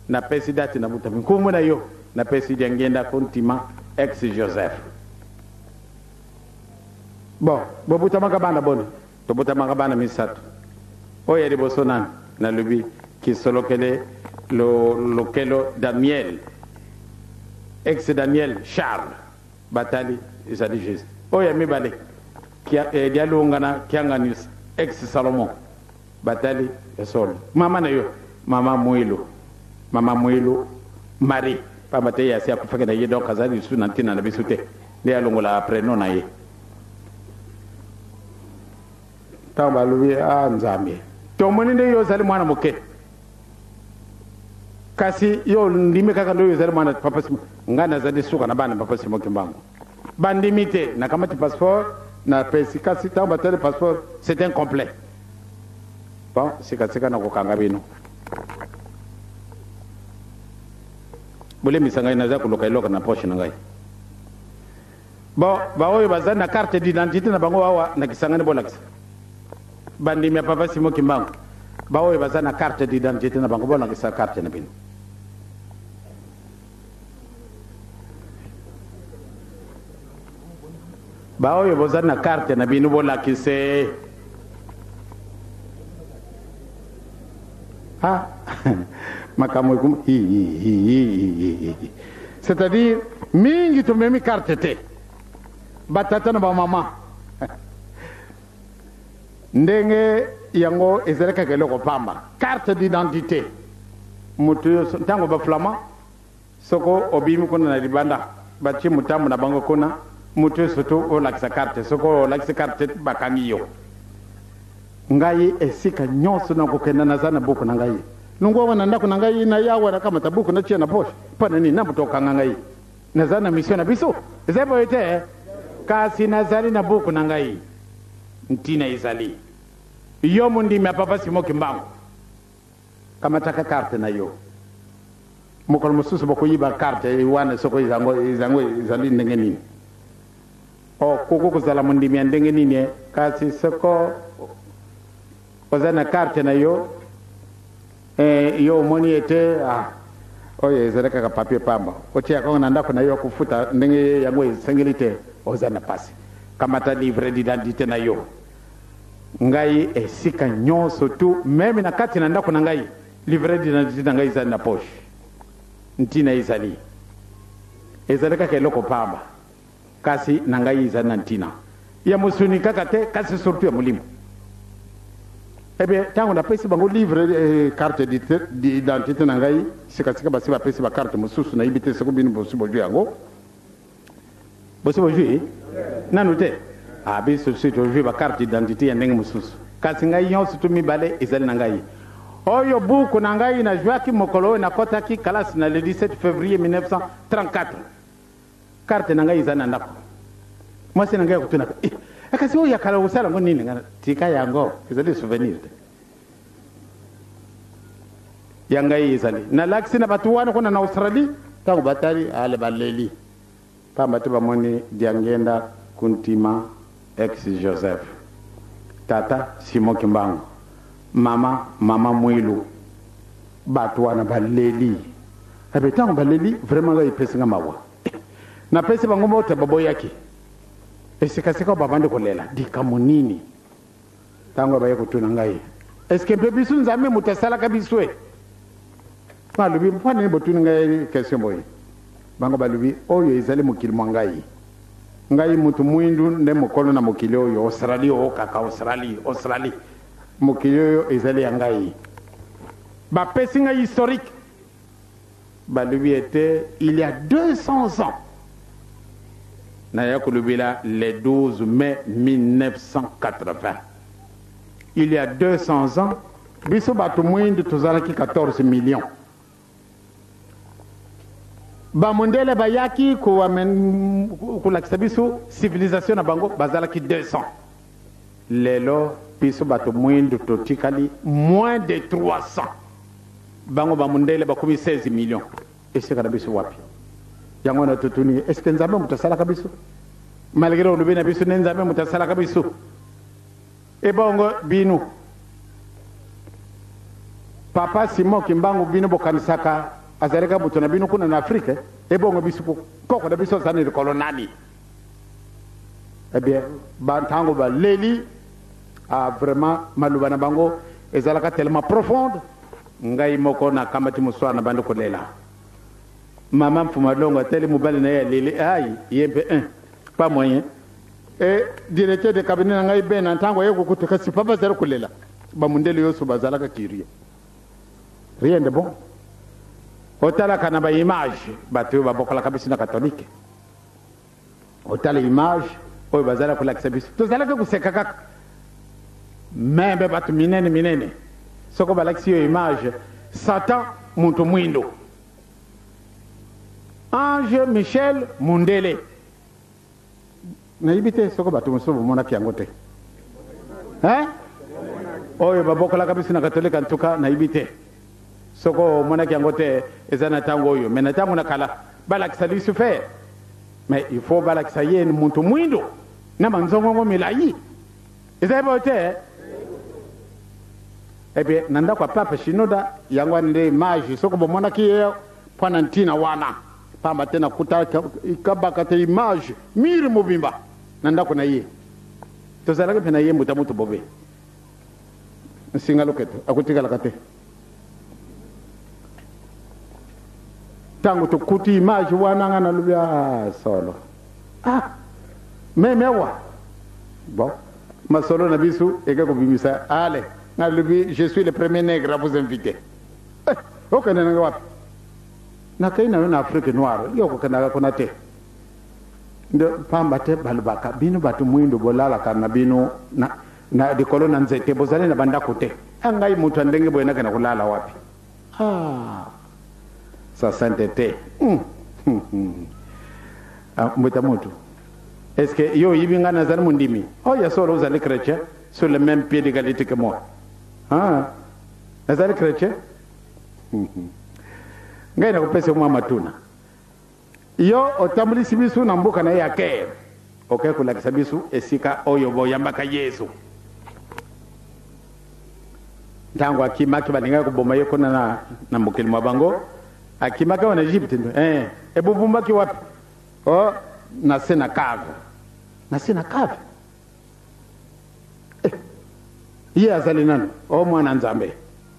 napesi dati nabutami nkombo na yo napesi dia ngenda kontima ex Joseph bon bobutamaka bana boni tobutamaka bana misato oyo ya liboso nani nalobi kisolokele lokelo Daniel ex Daniel Charles batali ezali Jésus oyo ya mibale dialongana kianganisa ex Salomon batali esolo mama na yo mama Mwilu Marie pamba te yasi akufaka na ye donc azali su na ntina na bisu te nde alongola prénom na ye ntango balobi nzambe tomoni nde yo ozali mwana moke kasi yo ndimi kaka ndo yo ozali mwana papa Simon ngai nazali suka na bana papa Simon Kimbangu bandimi te nakamati passeport na pesi kasi ntango batali passeport c'est incomplet bon sikasika na kokanga bino bolemisa ngai naza koloka eloko na poche na ngai bon baoyo bazali na carte d'identité na bango awa na kisangani bolakisa bandimi ya papa Simon Kimbangu baoyo bazali na carte d'identité na bango bolakisa carte na bino baoyo bozali na carte na bino bolakise makambo c'est-à-dire mingi tumemi carte te batata na bamama ndenge yango ezalaka eloko pamba carte d'identité mutu ntango baflama soko obimi kuna na libanda bachi mutambo na bango kuna mutu soto olakisa carte soko olakisa carte bakangi yo ngai esika nyonso na kokenda naza na buku na ngai nungo wana ndako na ngai na yawa na kama tabuku na chia na poshe pana ni na mutoka ngai na zana mission na biso ezebo ite kasi nazali na buku na ngai ntina izali yo mundi me papa Simon Kimbangu kama taka carte na yo mukolo mususu bokuyiba carte wana soko izali ndenge nini o kuku kuzala mundi mi ndenge nini kasi soko ozana carte na yo yo moni ete oye zaleka ka papier pamba otia ko nanda ko na yo kufuta ndenge yango sengilite ozana pasi kama ta livre d'identité na yo ngai esika nyonso tu meme na kati na ndako na ngai livre d'identité na ngai za na poche ntina izali ezaleka ke loko pamba kasi na ngai za na ntina ya musuni kakate kasi surtout ya mulimu ebe tango na pesi bango livre carte d'identité na ngai sika basi ba pesi ba carte mususu na ibite seko binu bosu boju yango bosu boju nanu te biso sito ju ba carte d'identité ya ndenge mususu kasi ngai nyonso tu mibale ezali na ngai oyo buku na ngai na Joaki mokolo na kotaki kalasi na le 17 février 1934 carte na ngai ezali na ndako mwasi na ngai kutuna kasi oyo yakala usala ngo nini ngana tika yango ezali souvenir yanga izali na laksi na batu wana kuna na Australia tangu batali ale baleli pamba tu bamoni diangenda kuntima ex Joseph tata Simon Kimbangu mama Mwilu batu wana baleli abe tangu baleli vraiment ga ipesinga mawa na pesi bango moto babo yake esikasika babande kolela dikamonini tango baye kutuna ngai eske bebisu nzame mutasala kabiswe balubi mpane botuna ngai question boy bango balubi oyo ezali mukili mwangai ngai mutu mwindu nde mukolo na mukili oyo Australia okaka Australia mukili oyo ezali ngai ba pesinga historique balubi était il y a 200 ans le 12 mai 1980. Il y a 200 ans, biso batu mwindu tuzalaki 14 millions. Ba mondele bayaki kulakisa biso civilisation na bango bazalaki 200. Lelo biso batu mwindu totikali moins de 300. Bango ba mondele bakumi 16 millions. Ese kana biso wapi? Yango na tutuni est-ce que nzambe mutasala kabiso malgré on bina biso nzambe mutasala kabiso e bongo binu papa Simon Kimbangu binu bokanisaka azaleka butona binu kuna na Afrika e bongo biso koko da biso zani kolonali e bien bantango ba leli vraiment malubana bango ezalaka tellement profonde ngai moko na kamati muswana bande ko lela maman Fumalongo tele mobile na ya lele ai yempe pas moyen et directeur de cabinet na ngai ben ntango yeko kutuka si papa zero kulela ba mundele yoso bazalaka kirie rien de bon otala kana ba image batu ba bokola kabisa na catholique otala image oyo bazala kula kisabiso to zalaka kusekaka membe batu minene soko balaksi yo image Satan muntu mwindo Ange Michel Mundele na ibite soko batu musubu mona kiangote oyo babokola kabisa na katolika ntuka na ibite soko mona kiangote ezana tango oyo mena tango na kala balakisa lisu fe mais il faut balakisa yeni muntu mwindo na manzongo milayi ezaibo te ebe nanda kwa papa shinoda yangwa nde maji soko bomona kiyo pana ntina wana pamba tena kutaka ikabaka te image miri mubimba nanda kuna ye to zalaka pena ye mutamutu bobe singa loketo akutika lakate tangu to kuti image wana ngana lubya solo mewa bon ma solo na bisu eka ko bimisa ale ngalubi je suis le premier nègre à vous inviter okana nga wapi na kaina na Afrique noire yoko kana kona te ndo pamba te balbaka bino batu mwindo bolala kana bino na de kolona nzete bozale na banda kote angai mutu ndenge boyena kana kulala wapi sa sainteté. Mutamutu. Est-ce que yo yibinga nazar mundimi? Oh, ya solo vous allez chrétien sur le même pied d'égalité que moi. Nazar chrétien? Ngai na kupesa mwa matuna. Yo otambulisi bisu na mboka na ya ke. Okay, kulakisa bisu esika oyo boyambaka Yesu. Ntango akimaki balinga kuboma yo kona na mukili mabango. Akimaka wana Egypte ndo. Ebubumbaki wapi? Oh, na sena kave. Na sena kave. Ye azali nano. O mwana nzambe.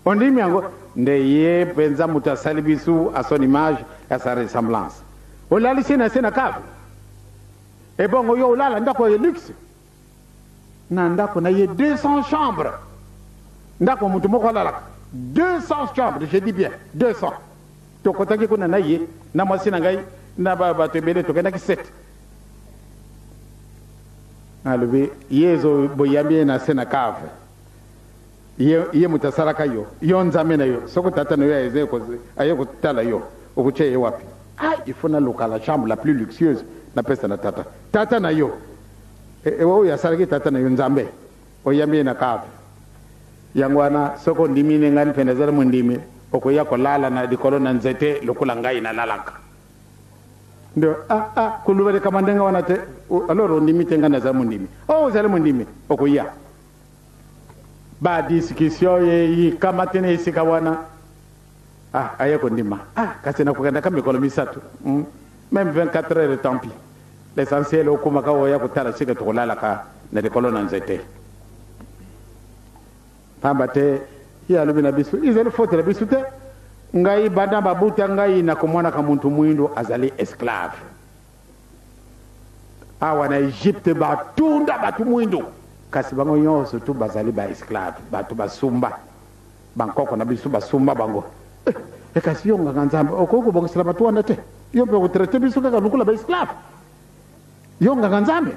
Ondimi yango nde ye penza mutasali bisu à son image et à sa ressemblance. Olali sena kave. Et bon, yo olala ndako ye luxe. Na ndako na ye 200 chambres. Ndako mutu moko olala. 200 chambres, je dis bien, 200. Tokotaki kuna na ye, na mwasi na ngai, na bato ebele tokenda ki 7. Alobi, yezo boyambi na sena kave. Ye mutasalaka yo, yo nzame na yo, soko tata na yo aeze ayo kutala yo, okuche ye wapi. Il faut na loka la chambre la plus luxueuse, na pesa na tata. Tata na yo. Ewo ya saraki tata na yo nzambe. Oyambi na kave. Yangwana soko ndimine ngani pendezala mundimi. Okoya kolala na dikolo na nzete lokula ngai na lalaka. Ndio kulubale kamandenga wanate aloro ndimi tenga na za mundimi. Oh zale mundimi okoya. Ba discussion yi kama tena isika wana. Ayako ndima. Kasi na kuganda kama mikolo misatu. Même 24 heures tant pis. L'essentiel okumaka oya kutala sika tukolala ka na dikolo na nzete. Pambate ya lubina bisu izali fote la bisu te ngai banda babuta ngai na kumwana ka muntu mwindo azali esclave na Egypte batunda batu mwindo kasi bango nyonso tu bazali ba esclave batu basumba bankoko na bisu basumba bango kasi yo nganga nzamba okoko bongisela batu wana te yo pe utrete bisu kaka lukula ba esclave yo nganga nzambe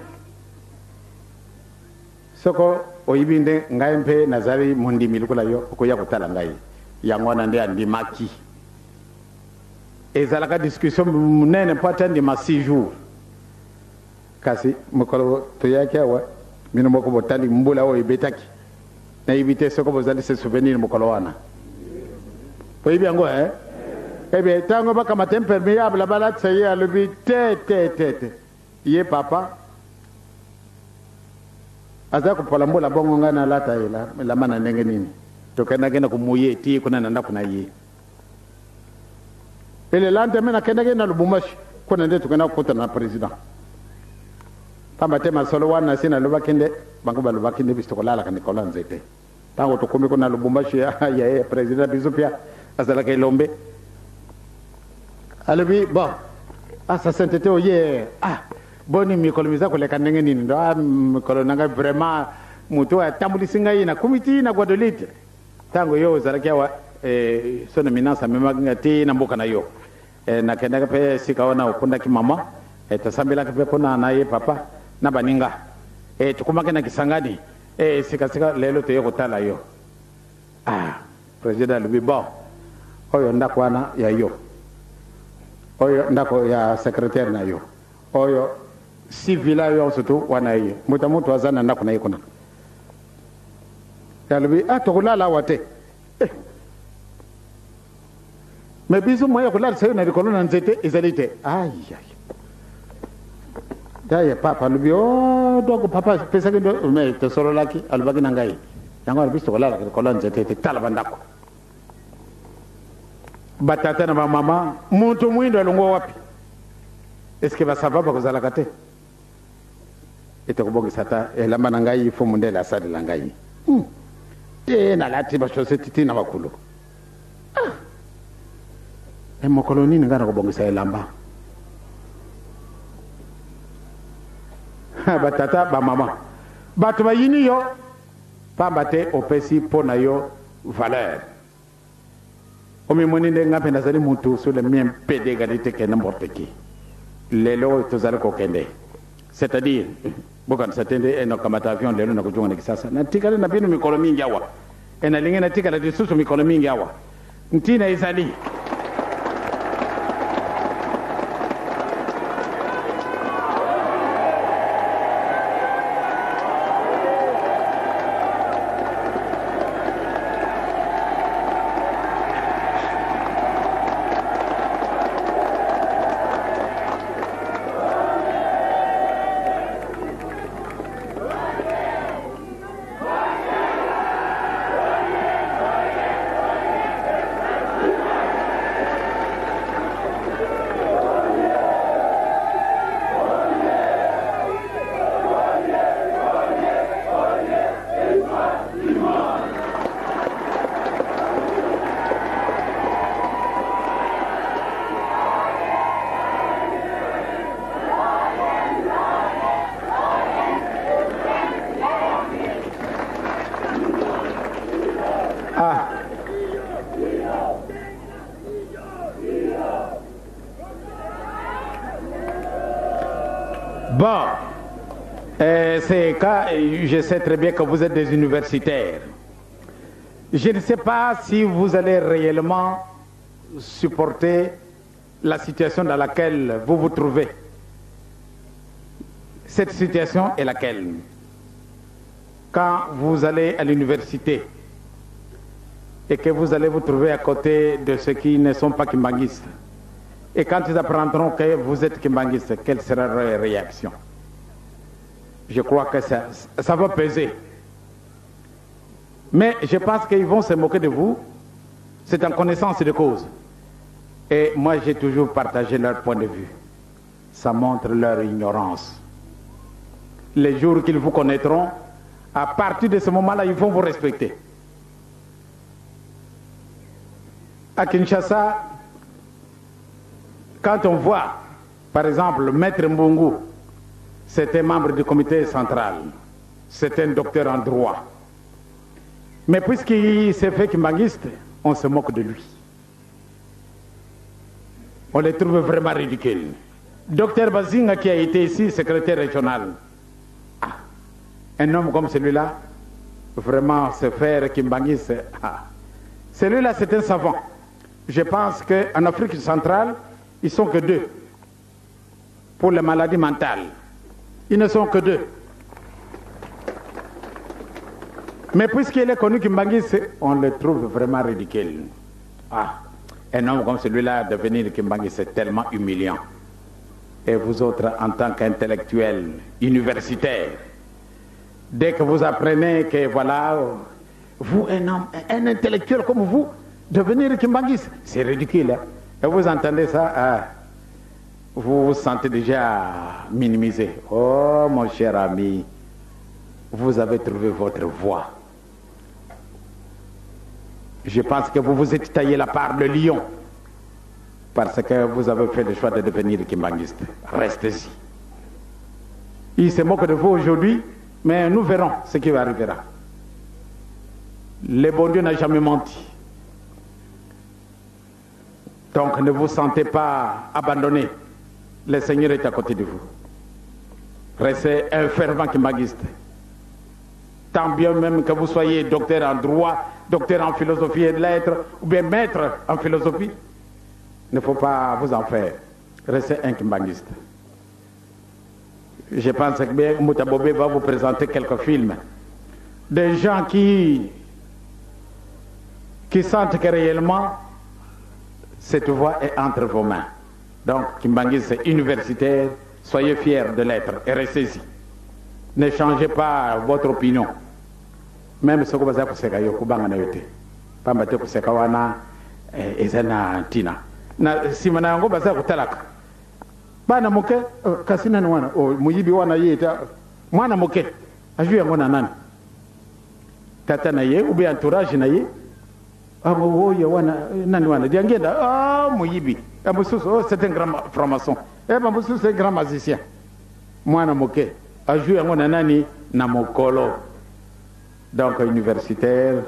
soko oyibinde ngai mpe nazari mundimi lukula yo okoya kutala ngai yangwana nde andimaki ezalaka discussion munene pata ndima 6 jours kasi mukolo toyaki awa mino moko botali mbula o ibetaki na ibite soko bozali se souvenir mukolo wana oyibi yango ebe tango baka matempermeable bala tsaye alobi te ye papa aza kupola mbola bongo ngana lata ila la mana ndenge nini tokenda kenda kumuye ti kuna nanda kuna ye ele lante mena kenda Lubumbashi kuna nde tukenda kukuta na president pamba tema solo wana sina lubakinde bango balubakinde bistokolala kanikola nzete tango tukumi kuna Lubumbashi ya president bizupia azala kailombe alobi bon sa sainteté oye boni mikolomiza koleka ndenge nini ndo mikolo nanga vraiment mutu atambulisi ngai na komiti na Guadeloupe tango yo zalaki awa sona minasa mema ti na mboka na yo na kenda pe sikaona okunda ki mama tasambela pe pona na ye papa na baninga tukumake na kisangani sika lelo te yokotala yo president lubi bon oyo ndako wana ya yo oyo ndako ya secrétaire na yo oyo si vila yo surtout wana ye mutu azana ndako na yekona yalubi tokulala wate mais biso moya kulala sayo na likolo na nzete ezalite daye papa lubi donc papa pesa ke ndo me tesoro laki alubaki na ngai yango biso kulala likolo na nzete tala bandako batata na mama muntu mwindo alongo wapi est-ce que basava bakozalaka te etekobongisa ta elamba na ngai ifo mundele asalela ngai nalati bashoseti ti na bakulu mokolo nini nga na kobongisa elamba batata bamama bato bayini yo pamba te opesi mpo na yo valeur omimoni nde nga mpe nazali mutu sur le mien mpe d'égalité ke n'importe qui lelo tozali kokende c'est-à-dire bokanisa te nde enokamata avion lelo nakojunga na kisasa natikali na bino mikolo mingi awa enalingi natikala lisusu mikolo mingi awa Ntina Isali. Bon, c'est quand je sais très bien que vous êtes des universitaires. Je ne sais pas si vous allez réellement supporter la situation dans laquelle vous vous trouvez. Cette situation est laquelle? Quand vous allez à l'université et que vous allez vous trouver à côté de ceux qui ne sont pas kimbanguistes, et quand ils apprendront que vous êtes kimbanguiste, quelle sera leur réaction? Je crois que ça va peser. Mais je pense qu'ils vont se moquer de vous. C'est en connaissance de cause. Et moi, j'ai toujours partagé leur point de vue. Ça montre leur ignorance. Les jours qu'ils vous connaîtront, à partir de ce moment-là, ils vont vous respecter. À Kinshasa, quand on voit, par exemple, Maître Mbungu, c'est un membre du comité central, c'est un docteur en droit. Mais puisqu'il s'est fait kimbanguiste, on se moque de lui. On les trouve vraiment ridicules. Docteur Bazinga, qui a été ici secrétaire régional, un homme comme celui-là, vraiment se faire kimbanguiste, celui-là c'est un savant. Je pense qu'en Afrique centrale, ils sont que deux pour les maladies mentales. Ils ne sont que deux. Mais puisqu'il est connu kimbanguiste, on le trouve vraiment ridicule. Un homme comme celui-là, devenir kimbanguiste, c'est tellement humiliant. Et vous autres, en tant qu'intellectuels universitaires, dès que vous apprenez que voilà, vous, un homme, un intellectuel comme vous, devenir kimbanguiste, c'est ridicule. Hein? Et vous entendez ça, vous vous sentez déjà minimisé. Oh mon cher ami, vous avez trouvé votre voie. Je pense que vous vous êtes taillé la part de lion parce que vous avez fait le choix de devenir kimbanguiste. Restez-y. Il se moque de vous aujourd'hui, mais nous verrons ce qui arrivera. Le bon Dieu n'a jamais menti. Donc ne vous sentez pas abandonné. Le Seigneur est à côté de vous. Restez un fervent kimbanguiste. Tant bien même que vous soyez docteur en droit, docteur en philosophie et de lettres, ou bien maître en philosophie, il ne faut pas vous en faire. Restez un kimbanguiste. Je pense que Mouta Bobé va vous présenter quelques films. Des gens qui sentent que réellement cette voie est entre vos mains. Donc, kimbanguiste universitaire, soyez fiers de l'être et restez-y. Ne changez pas votre opinion. Même ce que vous avez fait, vous avez fait, simana yango baza kutalaka bana moke kasina ni wana muyibi wana yeta mwana moke aju yango na nani tata na ye ou bien entourage na ye oyo wana nani wana diangenda muyibi amususu c'est un grand franc-maçon amususu c'est un grand magicien mwana moke aju yango na nani na mokolo. Donc universitaire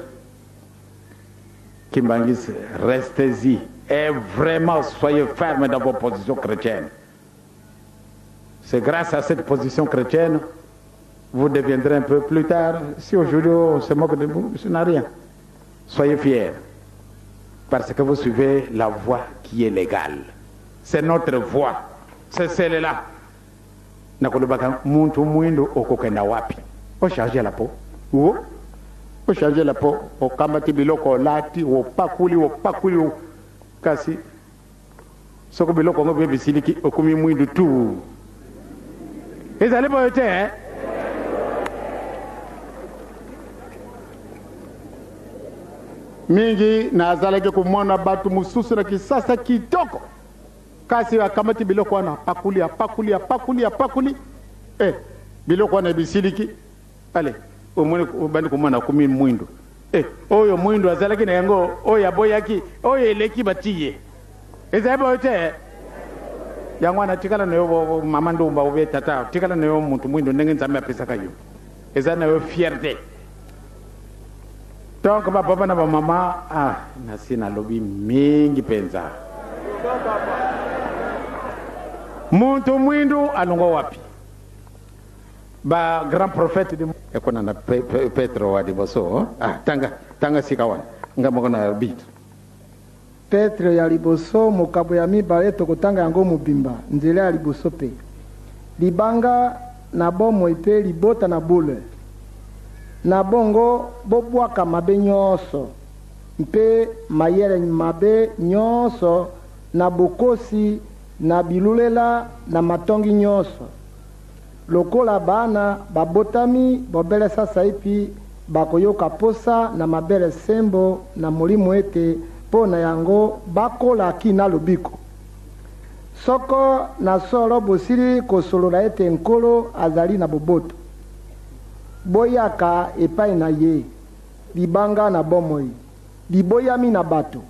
kimbanguiste, restez-y. Et vraiment, soyez fermes dans vos positions chrétiennes. C'est grâce à cette position chrétienne, vous deviendrez un peu plus tard. Si aujourd'hui on se moque de vous, ce n'a rien. Soyez fiers. Parce que vous suivez la voie qui est légale. C'est notre voie. C'est celle-là. Nakolobaka muntu mwindo okokenda wapi? O charger la peau. Ou o charger la peau. O kamati biloko lati, o pakuli, kasi. Soko biloko ngobe bisiliki okumi mwindo tu. Ezali boyote, hein? Mingi na azalaki kumwona batu mususu na kisasa kitoko. Kasi akamati biloko wana pakuli. Biloko wana bisiliki. Ale, omwene ubandi kumwana kumi mwindo. Oyo mwindo azalaki na yango, oyo aboyaki, oyo eleki batiye. Ezaiba yote, yango wana tikala na yo mama ndumba ube tata, tikala na yo muntu mwindo ndenge nzambe apesaka yo. Eza na yo fierté. Donc papa na mama, nasi na lobi mingi penza. Muntu mwindo alongo wapi? Ba grand prophète de ekona na Petro wa diboso. Tanga sikawana. Ngamo na bit. Petro ya liboso mokabo ya mibale tokotanga yango mobimba nzela ya liboso pe libanga na bomo ipe libota na bule na bongo bobwaka mabe nyonso mpe mayele mabe nyonso na bokosi na bilulela na matongi nyonso lokola bana babotami bobele sasa ipi bakoyoka posa na mabele sembo na molimo ete po na yango bakola kina lobiko soko na solo bosili kosolola ete nkolo azali na boboto boyaka epai na ye libanga na bomoi liboyami na bato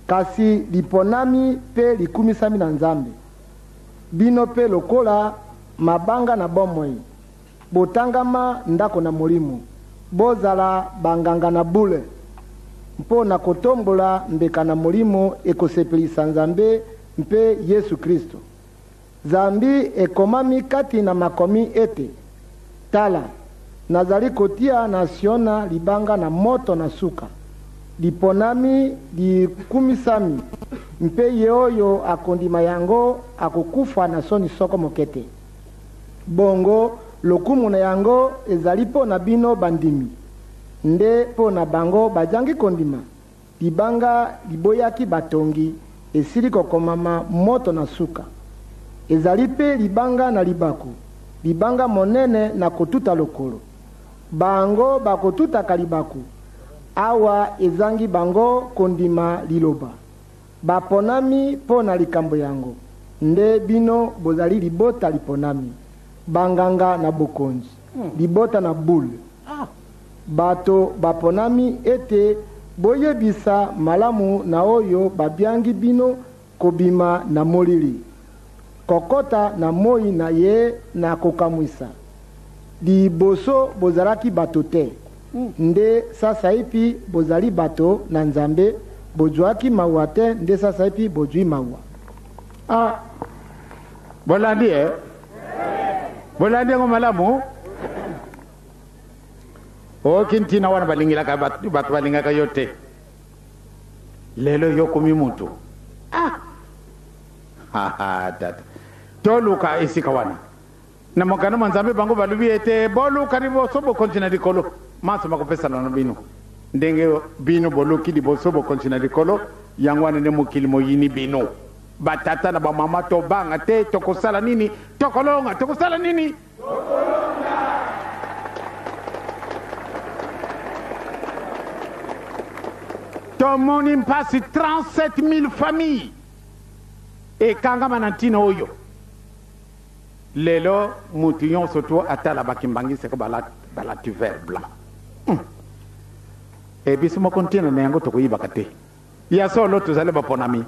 kasi liponami pe likumisami na nzambe bino pe lokola mabanga na bomoi botangama ndako na molimo bozala banganga na bule mpo na kotombola mbeka na molimo ekosepelisa nzambe mpe Yesu Kristo. Zambi ekomami kati na makomi ete tala nazali kotia nasiona libanga na moto na suka liponami likumisami mpe ye oyo akondima yango akokufa na soni soko mokete bongo lokumu na yango ezali po na bino bandimi nde po na bango bajangi kondima libanga liboyaki batongi esili kokomama moto na suka ezali pe libanga na libaku libanga monene na kotuta lokolo bango bakotutaka libaku awa ezangi bango kondima liloba baponami po na likambo yango nde bino bozali libota liponami banganga na bokonzi libota na bule bato baponami ete boyebisa malamu na oyo babyangi bino kobima na molili kokota na moi na ye na kokamwisa liboso bozalaki bato te nde sasa ipi bozali bato na nzambe bozwaki mawa te nde sasa ipi bozwi mawa bolandi bolandi ngo malamu okintina wana balingilaka bato balingaka yo te lelo yokomi mutu tata toluka esika wana na mokano manzambe bango balubi ete boluka liboso bokontina likolo maso makopesana na bino ndenge bino boluki liboso bokontina likolo yango wana nde mokili moyini bino batata na bamama tobanga te tokosala nini tokosala nini tomoni mpasi 37 000 familles ekangama na ntina oyo lelo mutu nyonso to atala bakimbangiseko balati vert blanc biso moko ntina na yango tokoyibaka te ya solo tozali baponami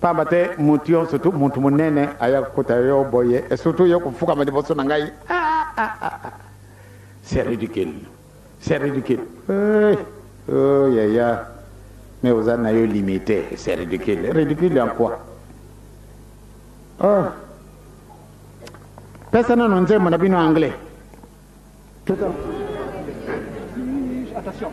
pamba te mutu nyonso to mutu monene aya kota yo boye surtout yo kofukama liboso na ngai c'est ridicule oh ya mais vous en avez limité c'est ridicule en quoi pesa na nonze mona bino anglais attention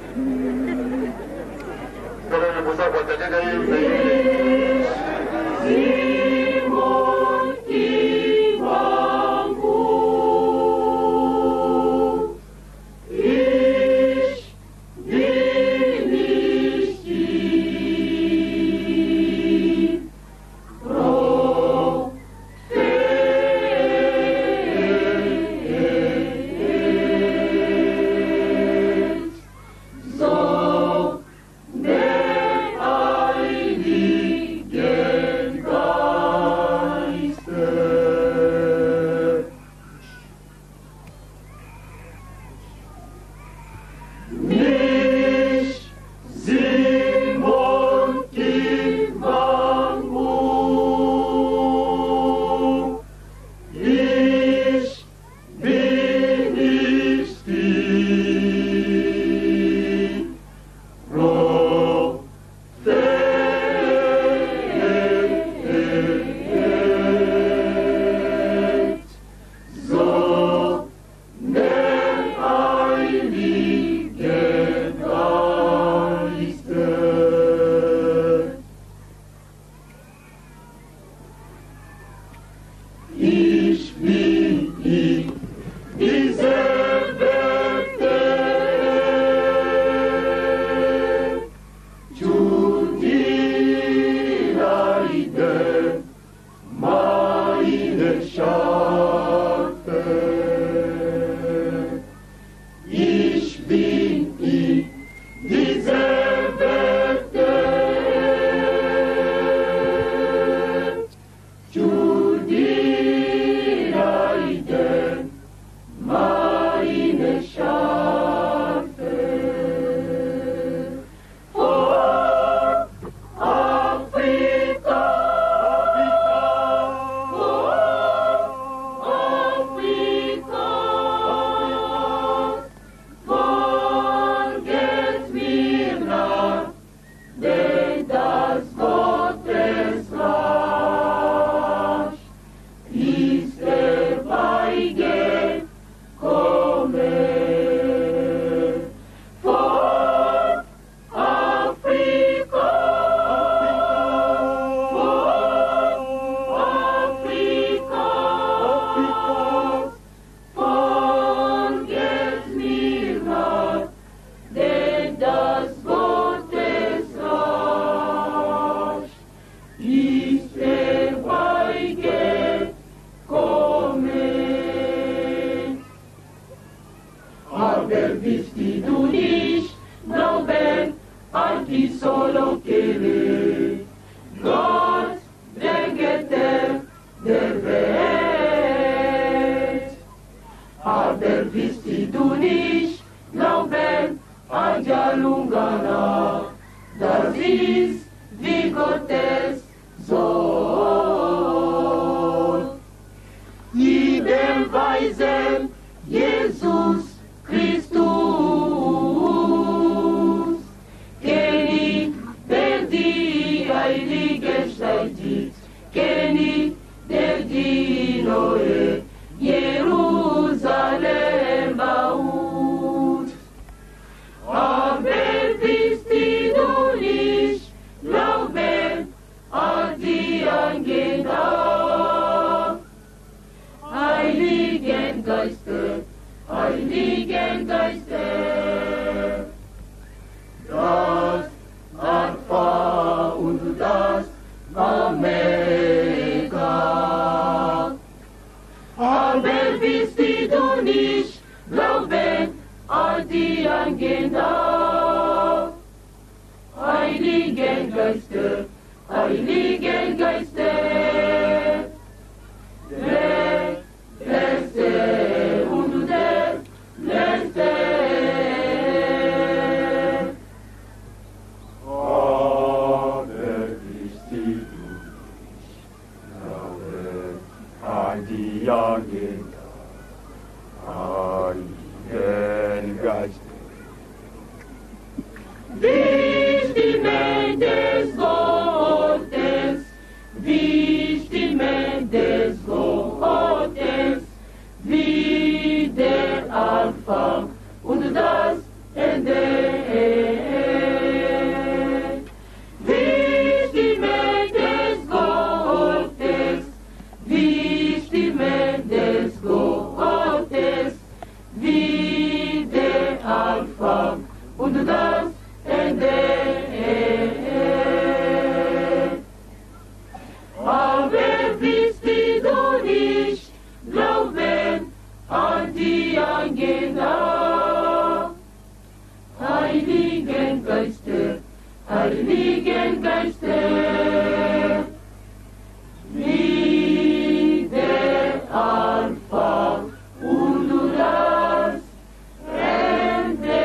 Alpha und das Ende. Anfang und das Ende. Aber willst du nicht glauben an die Agenda? Heiligen Geister, wie der Anfang und das Ende.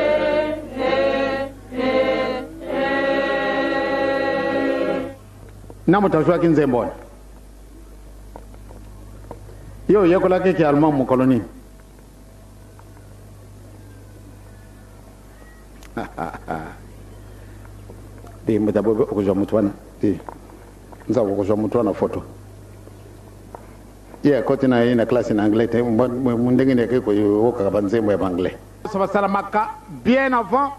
Namu tashwa kinzembona. Yo yakola ke alma mu koloni. Di mutabobe okujwa mutwana. Di. Nzawo okujwa mutwana photo. Yeah, kote na ina class in anglais te mundengene ke ko yoka banzembo ya anglais. Saba salamaka bien avant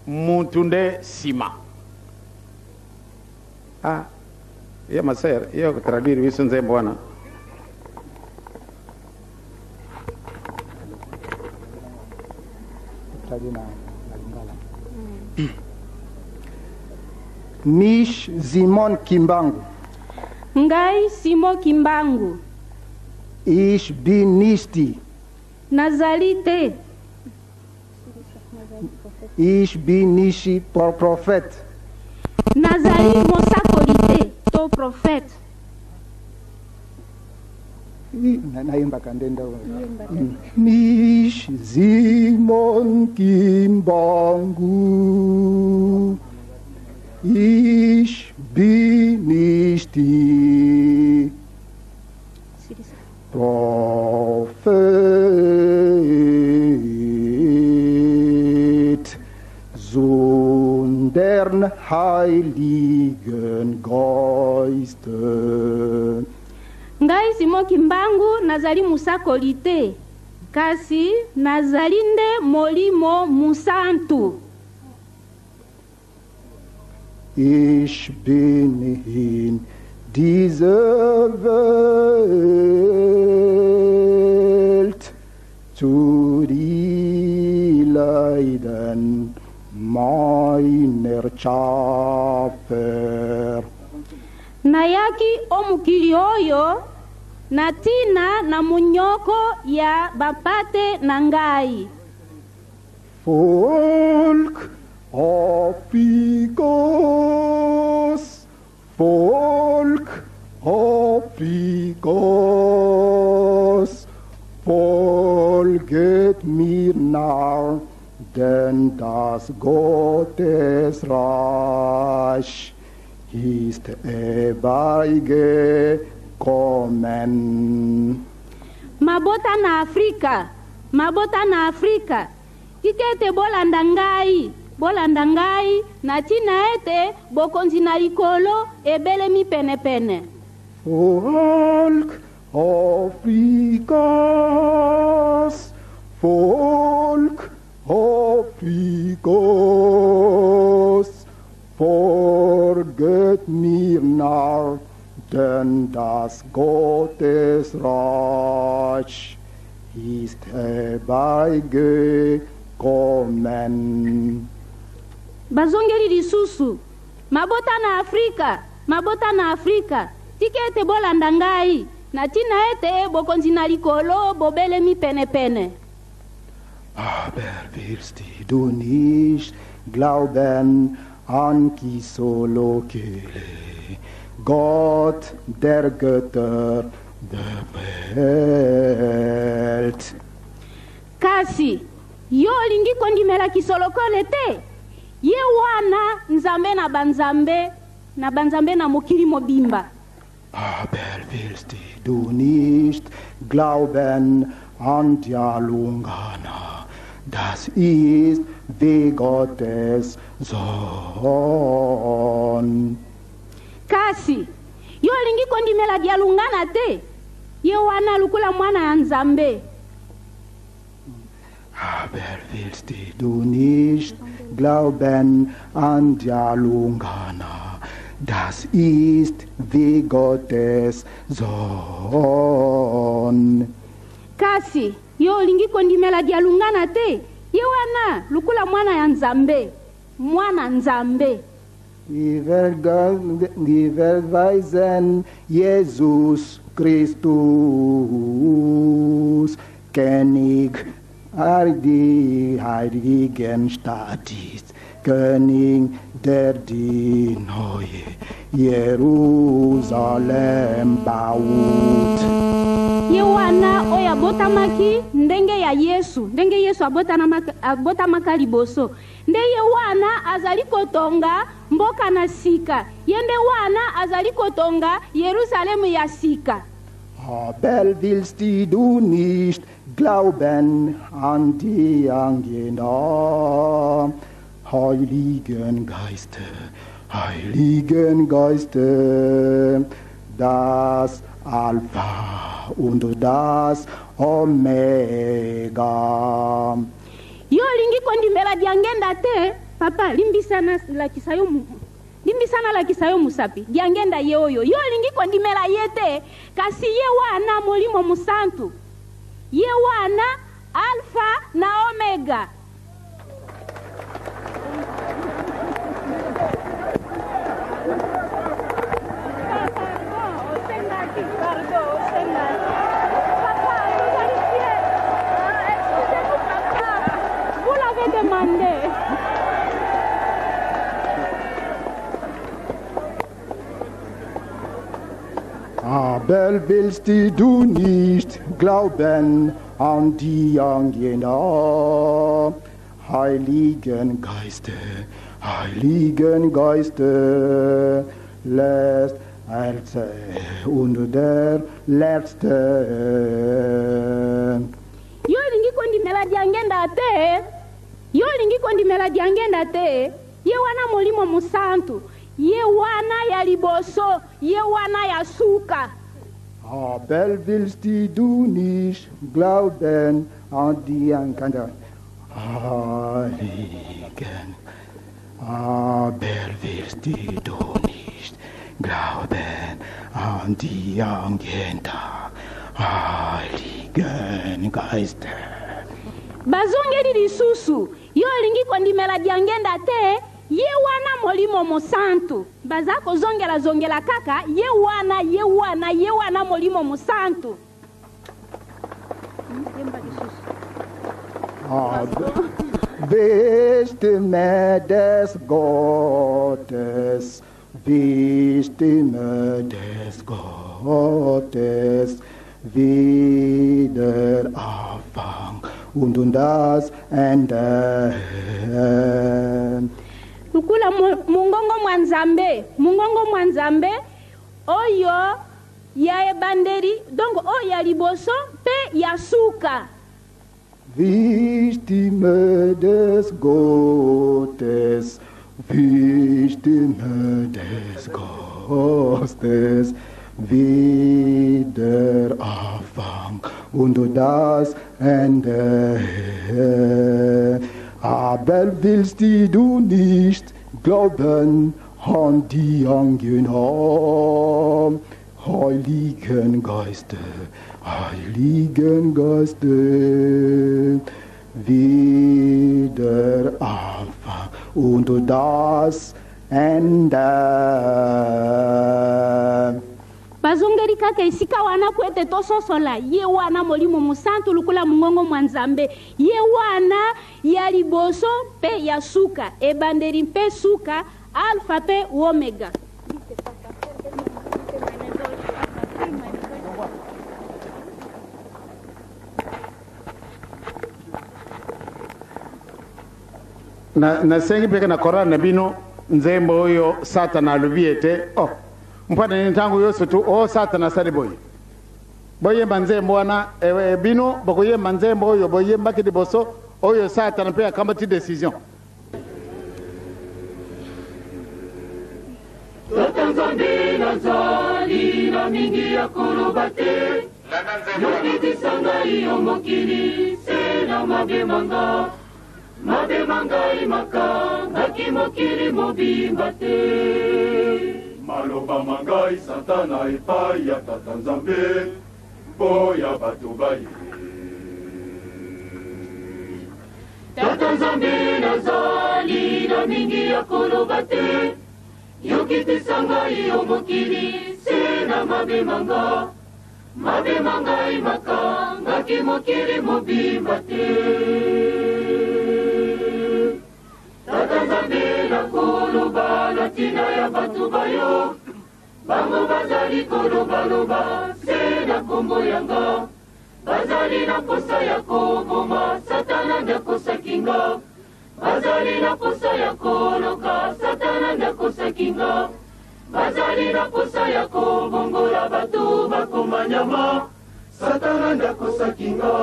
Mutunde Sima. Ah. Ya maser, ya traduire wiso nzembo wana. Mish Simon Kimbangu. Ngai Simo Kimbangu. Ich bin nicht. Nazalite. Ich bin nicht Prophet. Nazali mosakolite to prophet. Naimba kandenda. Mish Simon Kimbangu. Ich bin nicht Prophet, sondern Heiligen Geiste. Ngai Simo Kimbangu nazali musakolite, kasi nazalinde molimo musantu. Ich bin in dieser Welt zu die Leiden meiner Schaffer. Nayaki omukili oyo natina na munyoko ya bapate na ngai. Volk Afrikas, Volk Afrikas, folget mir nach, denn das Gottesreich ist gekommen. Mabota na Afrika, kikete bolanda ngai, na tina ete bokonzi na likolo ebele mi pene. Volk Afrikas, Volk Afrikas, folget mir nach, denn das Gottesreich ist herbeigekommen. Bazongeli lisusu, mabota na Afrika, tikete bolanda ngai, na tina ete bokonzi na likolo bobele mi pene. Aber willst du nicht glauben an Kisolokele, Gott der Götter der Welt? Kasi, yo lingi kondimela Kisolokole te, ye wana nzambe na banzambe na mokili mobimba. Aber willst du nicht glauben an Dialungana, das ist wie Gottes Sohn. Kasi, yo lingi kondimela Dialungana te, ye wana lukula mwana ya nzambe. Aber willst du nicht glauben an Dialungana, das ist wie Gottes Sohn. Kasi, yo lingi kondimela Dialungana te, ye wana lukula mwana ya nzambe, mwana nzambe. Weisen Jesus Christus, König heiligen Staates, König der die neue Jerusalem baut. Ye wana oya botamaki ndenge ya Yesu, ndenge Yesu abotamaka liboso. Nde ye wana azali kotonga mboka na sika. Yende wana azali kotonga Yerusalemu ya sika. Aber willst du nicht glauben an die Angehenden, Heiligen Geiste, das Alpha und das Omega. Yo lingi kondimela diangenda te, papa limbisana la kisayo musapi. Diangenda ye oyo. Yo lingi kondimela yete, kasi ye wana molimo musantu. Ye wana Alpha na Omega. Aber willst du nicht glauben an die Angehenden, Heiligen Geiste, lässt Erze und der Letzte. Yo lingi kondimela diangenda te, ye wana molimo musantu, ye wana ya liboso, ye wana ya suka. Aber willst du nicht glauben an die Angehenden, Heiligen? Aber willst du nicht glauben an die Angehenden, Heiligen Geiste? Bazongeli lisusu, yo lingi kondimela diangenda te, ye wana molimo musantu. Bazako zongela kaka, ye wana molimo musantu. Stimme des Gottes, Stimme des Gottes, wieder Anfang und das Ende. Lukula mungongo mwanzambe, oyo ya ebanderi, donc oyo ya liboso pe ya suka. Stimme des Gottes, Stimme des Gottes, wieder Anfang und das Ende. Aber willst du nicht glauben an die Angehenden, Heiligen Geiste, wieder Anfang und das Ende. Bazongeri kaka isika wana kwete tososola, ye wana molimo musantu lukula mungongo mwanzambe, ye wana ya liboso pe ya suka, ebanderi pe suka, Alpha pe Omega. na sengi peke na Korani bino nzembo oyo Satana alubiete mpana nintangu yosu tu Satana sali boye manzembo wana bino boye manzembo oyo boye mbakidi boso oyo Satana pe akambati decision Tanzambe nazali na mingi ya kurubate Yoniti sanga iyo mokili Sena mabemanga imaka Naki mokili mobimba te Maloba mangai Satana epai ya Tata Nzambe Boya batu baye nzambe nazali na mingi ya koloba te yokitisa ngai yo mokili se na mabemanga mabema ngai makangaki mokili mobimba te tata nzambe na koloba na ntina ya bato bayo bango bazali kolobaloba se na kombo yanga bazali na posa ya koboma satana ndakosaki nga bazali na posa ya koloka satana ndakosaki nga bazali na posa ya kobongola bato bakoma nyama satana ndakosaki nga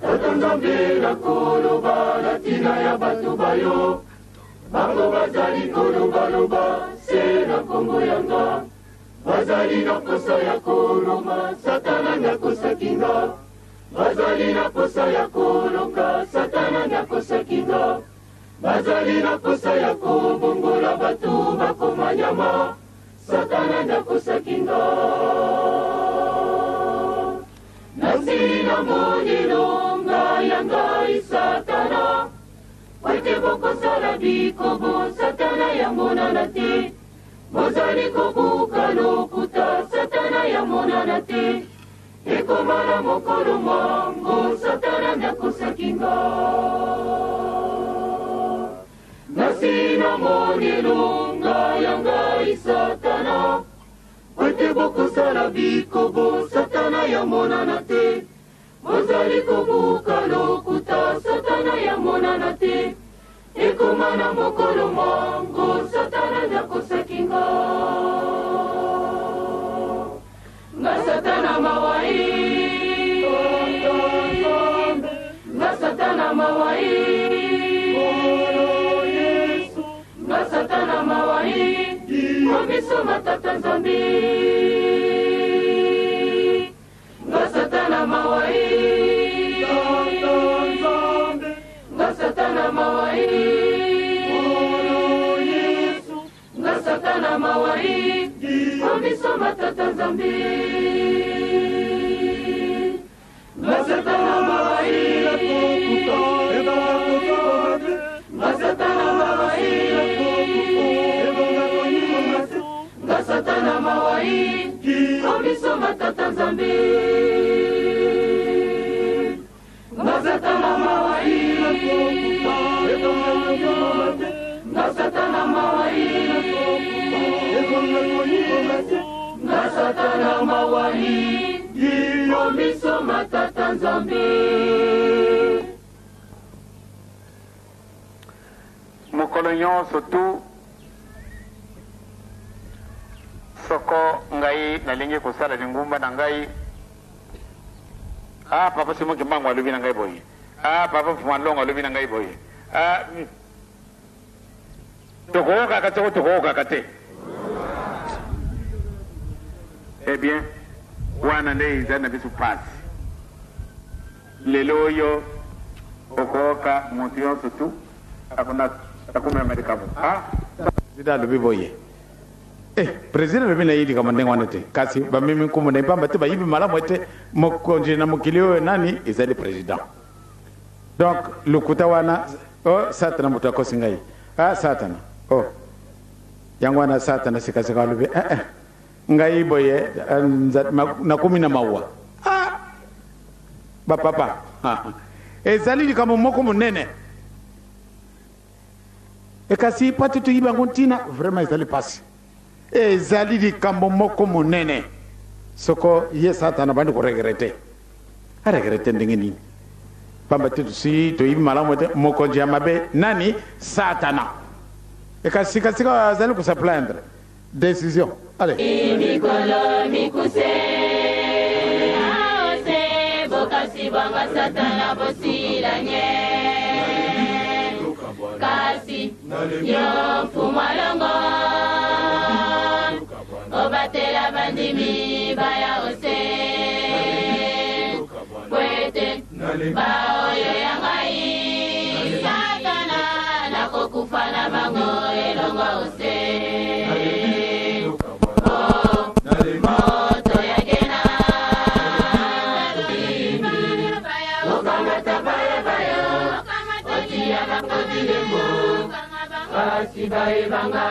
tata nzambe na koloba na ntina ya bato bayo bango bazali kolobaloba se na kombo yanga bazali na posa ya koloma satana ndakosaki nga bazali na posa ya koloka satana ndakosaki nga bazali na posa ya kobongola bato bakoma nyama satana ndakosaki nga nasi na molilo ngai ya ngai satana wete bokosala bikobo satana yamonana te bozali kobuka lokuta satana yamonana te ekoma na mokolo mwango satana ndakosaki nga nasi na molilo ngai ya ngai satana wete bokosala bikobo satana yamonana te bozali kobuka lokuta satana yamonana te ekoma na mokolo mwango satana ndakosaki nga nga satana mawai nga satana mawai nga satana mawai komiso matata nzambe nga satana mawai nga satana mawai nga satana mawai komiso matata nzambe nga satana mawai nga satana mawai nga satana mawai komiso matata nzambe nga satana mawai nga satana mawai nga satana mawai komiso matata nzambe mokolo nyonso tu soko ngai nalingi kosala lingumba na ngai papa simo kimbango alobi na ngai boye papa fumalongo alobi na ngai boye tokoyoka kate ko tokoyoka kate eh bien wana nde iza na biso pasi lelo oyo okoyoka moto yonso tu akona takume amerika bo sida alobi boye president alobi na yidi kama ndenge wana te kasi bamemi nkumu na ipamba te bayibi malamu ete mokonzi na mokili oyo nani ezali president donc lokuta wana satana moto akosi ngai satana yango wana satana sikasika alobi ngai boye nakomi na mawa bapapa ezali likambo moko monene ekasi pati toyiba yango ntina vraiment ezali pasi ezali likambo moko monene soko ye satana bandi koregrete aregrete ndenge nini pamba te si toyibi malamu te mokonzi ya mabe nani satana ekasikasika azali kusaplaindre décision allez mikolo mikuse aose bokasi banga satana bosilanye kasi yo fumalongo obatela bandimi baya ose kwete baoyo yangai satana nakokufa na bango elongo ose moto yagena okanga bilembo kasi bayebanga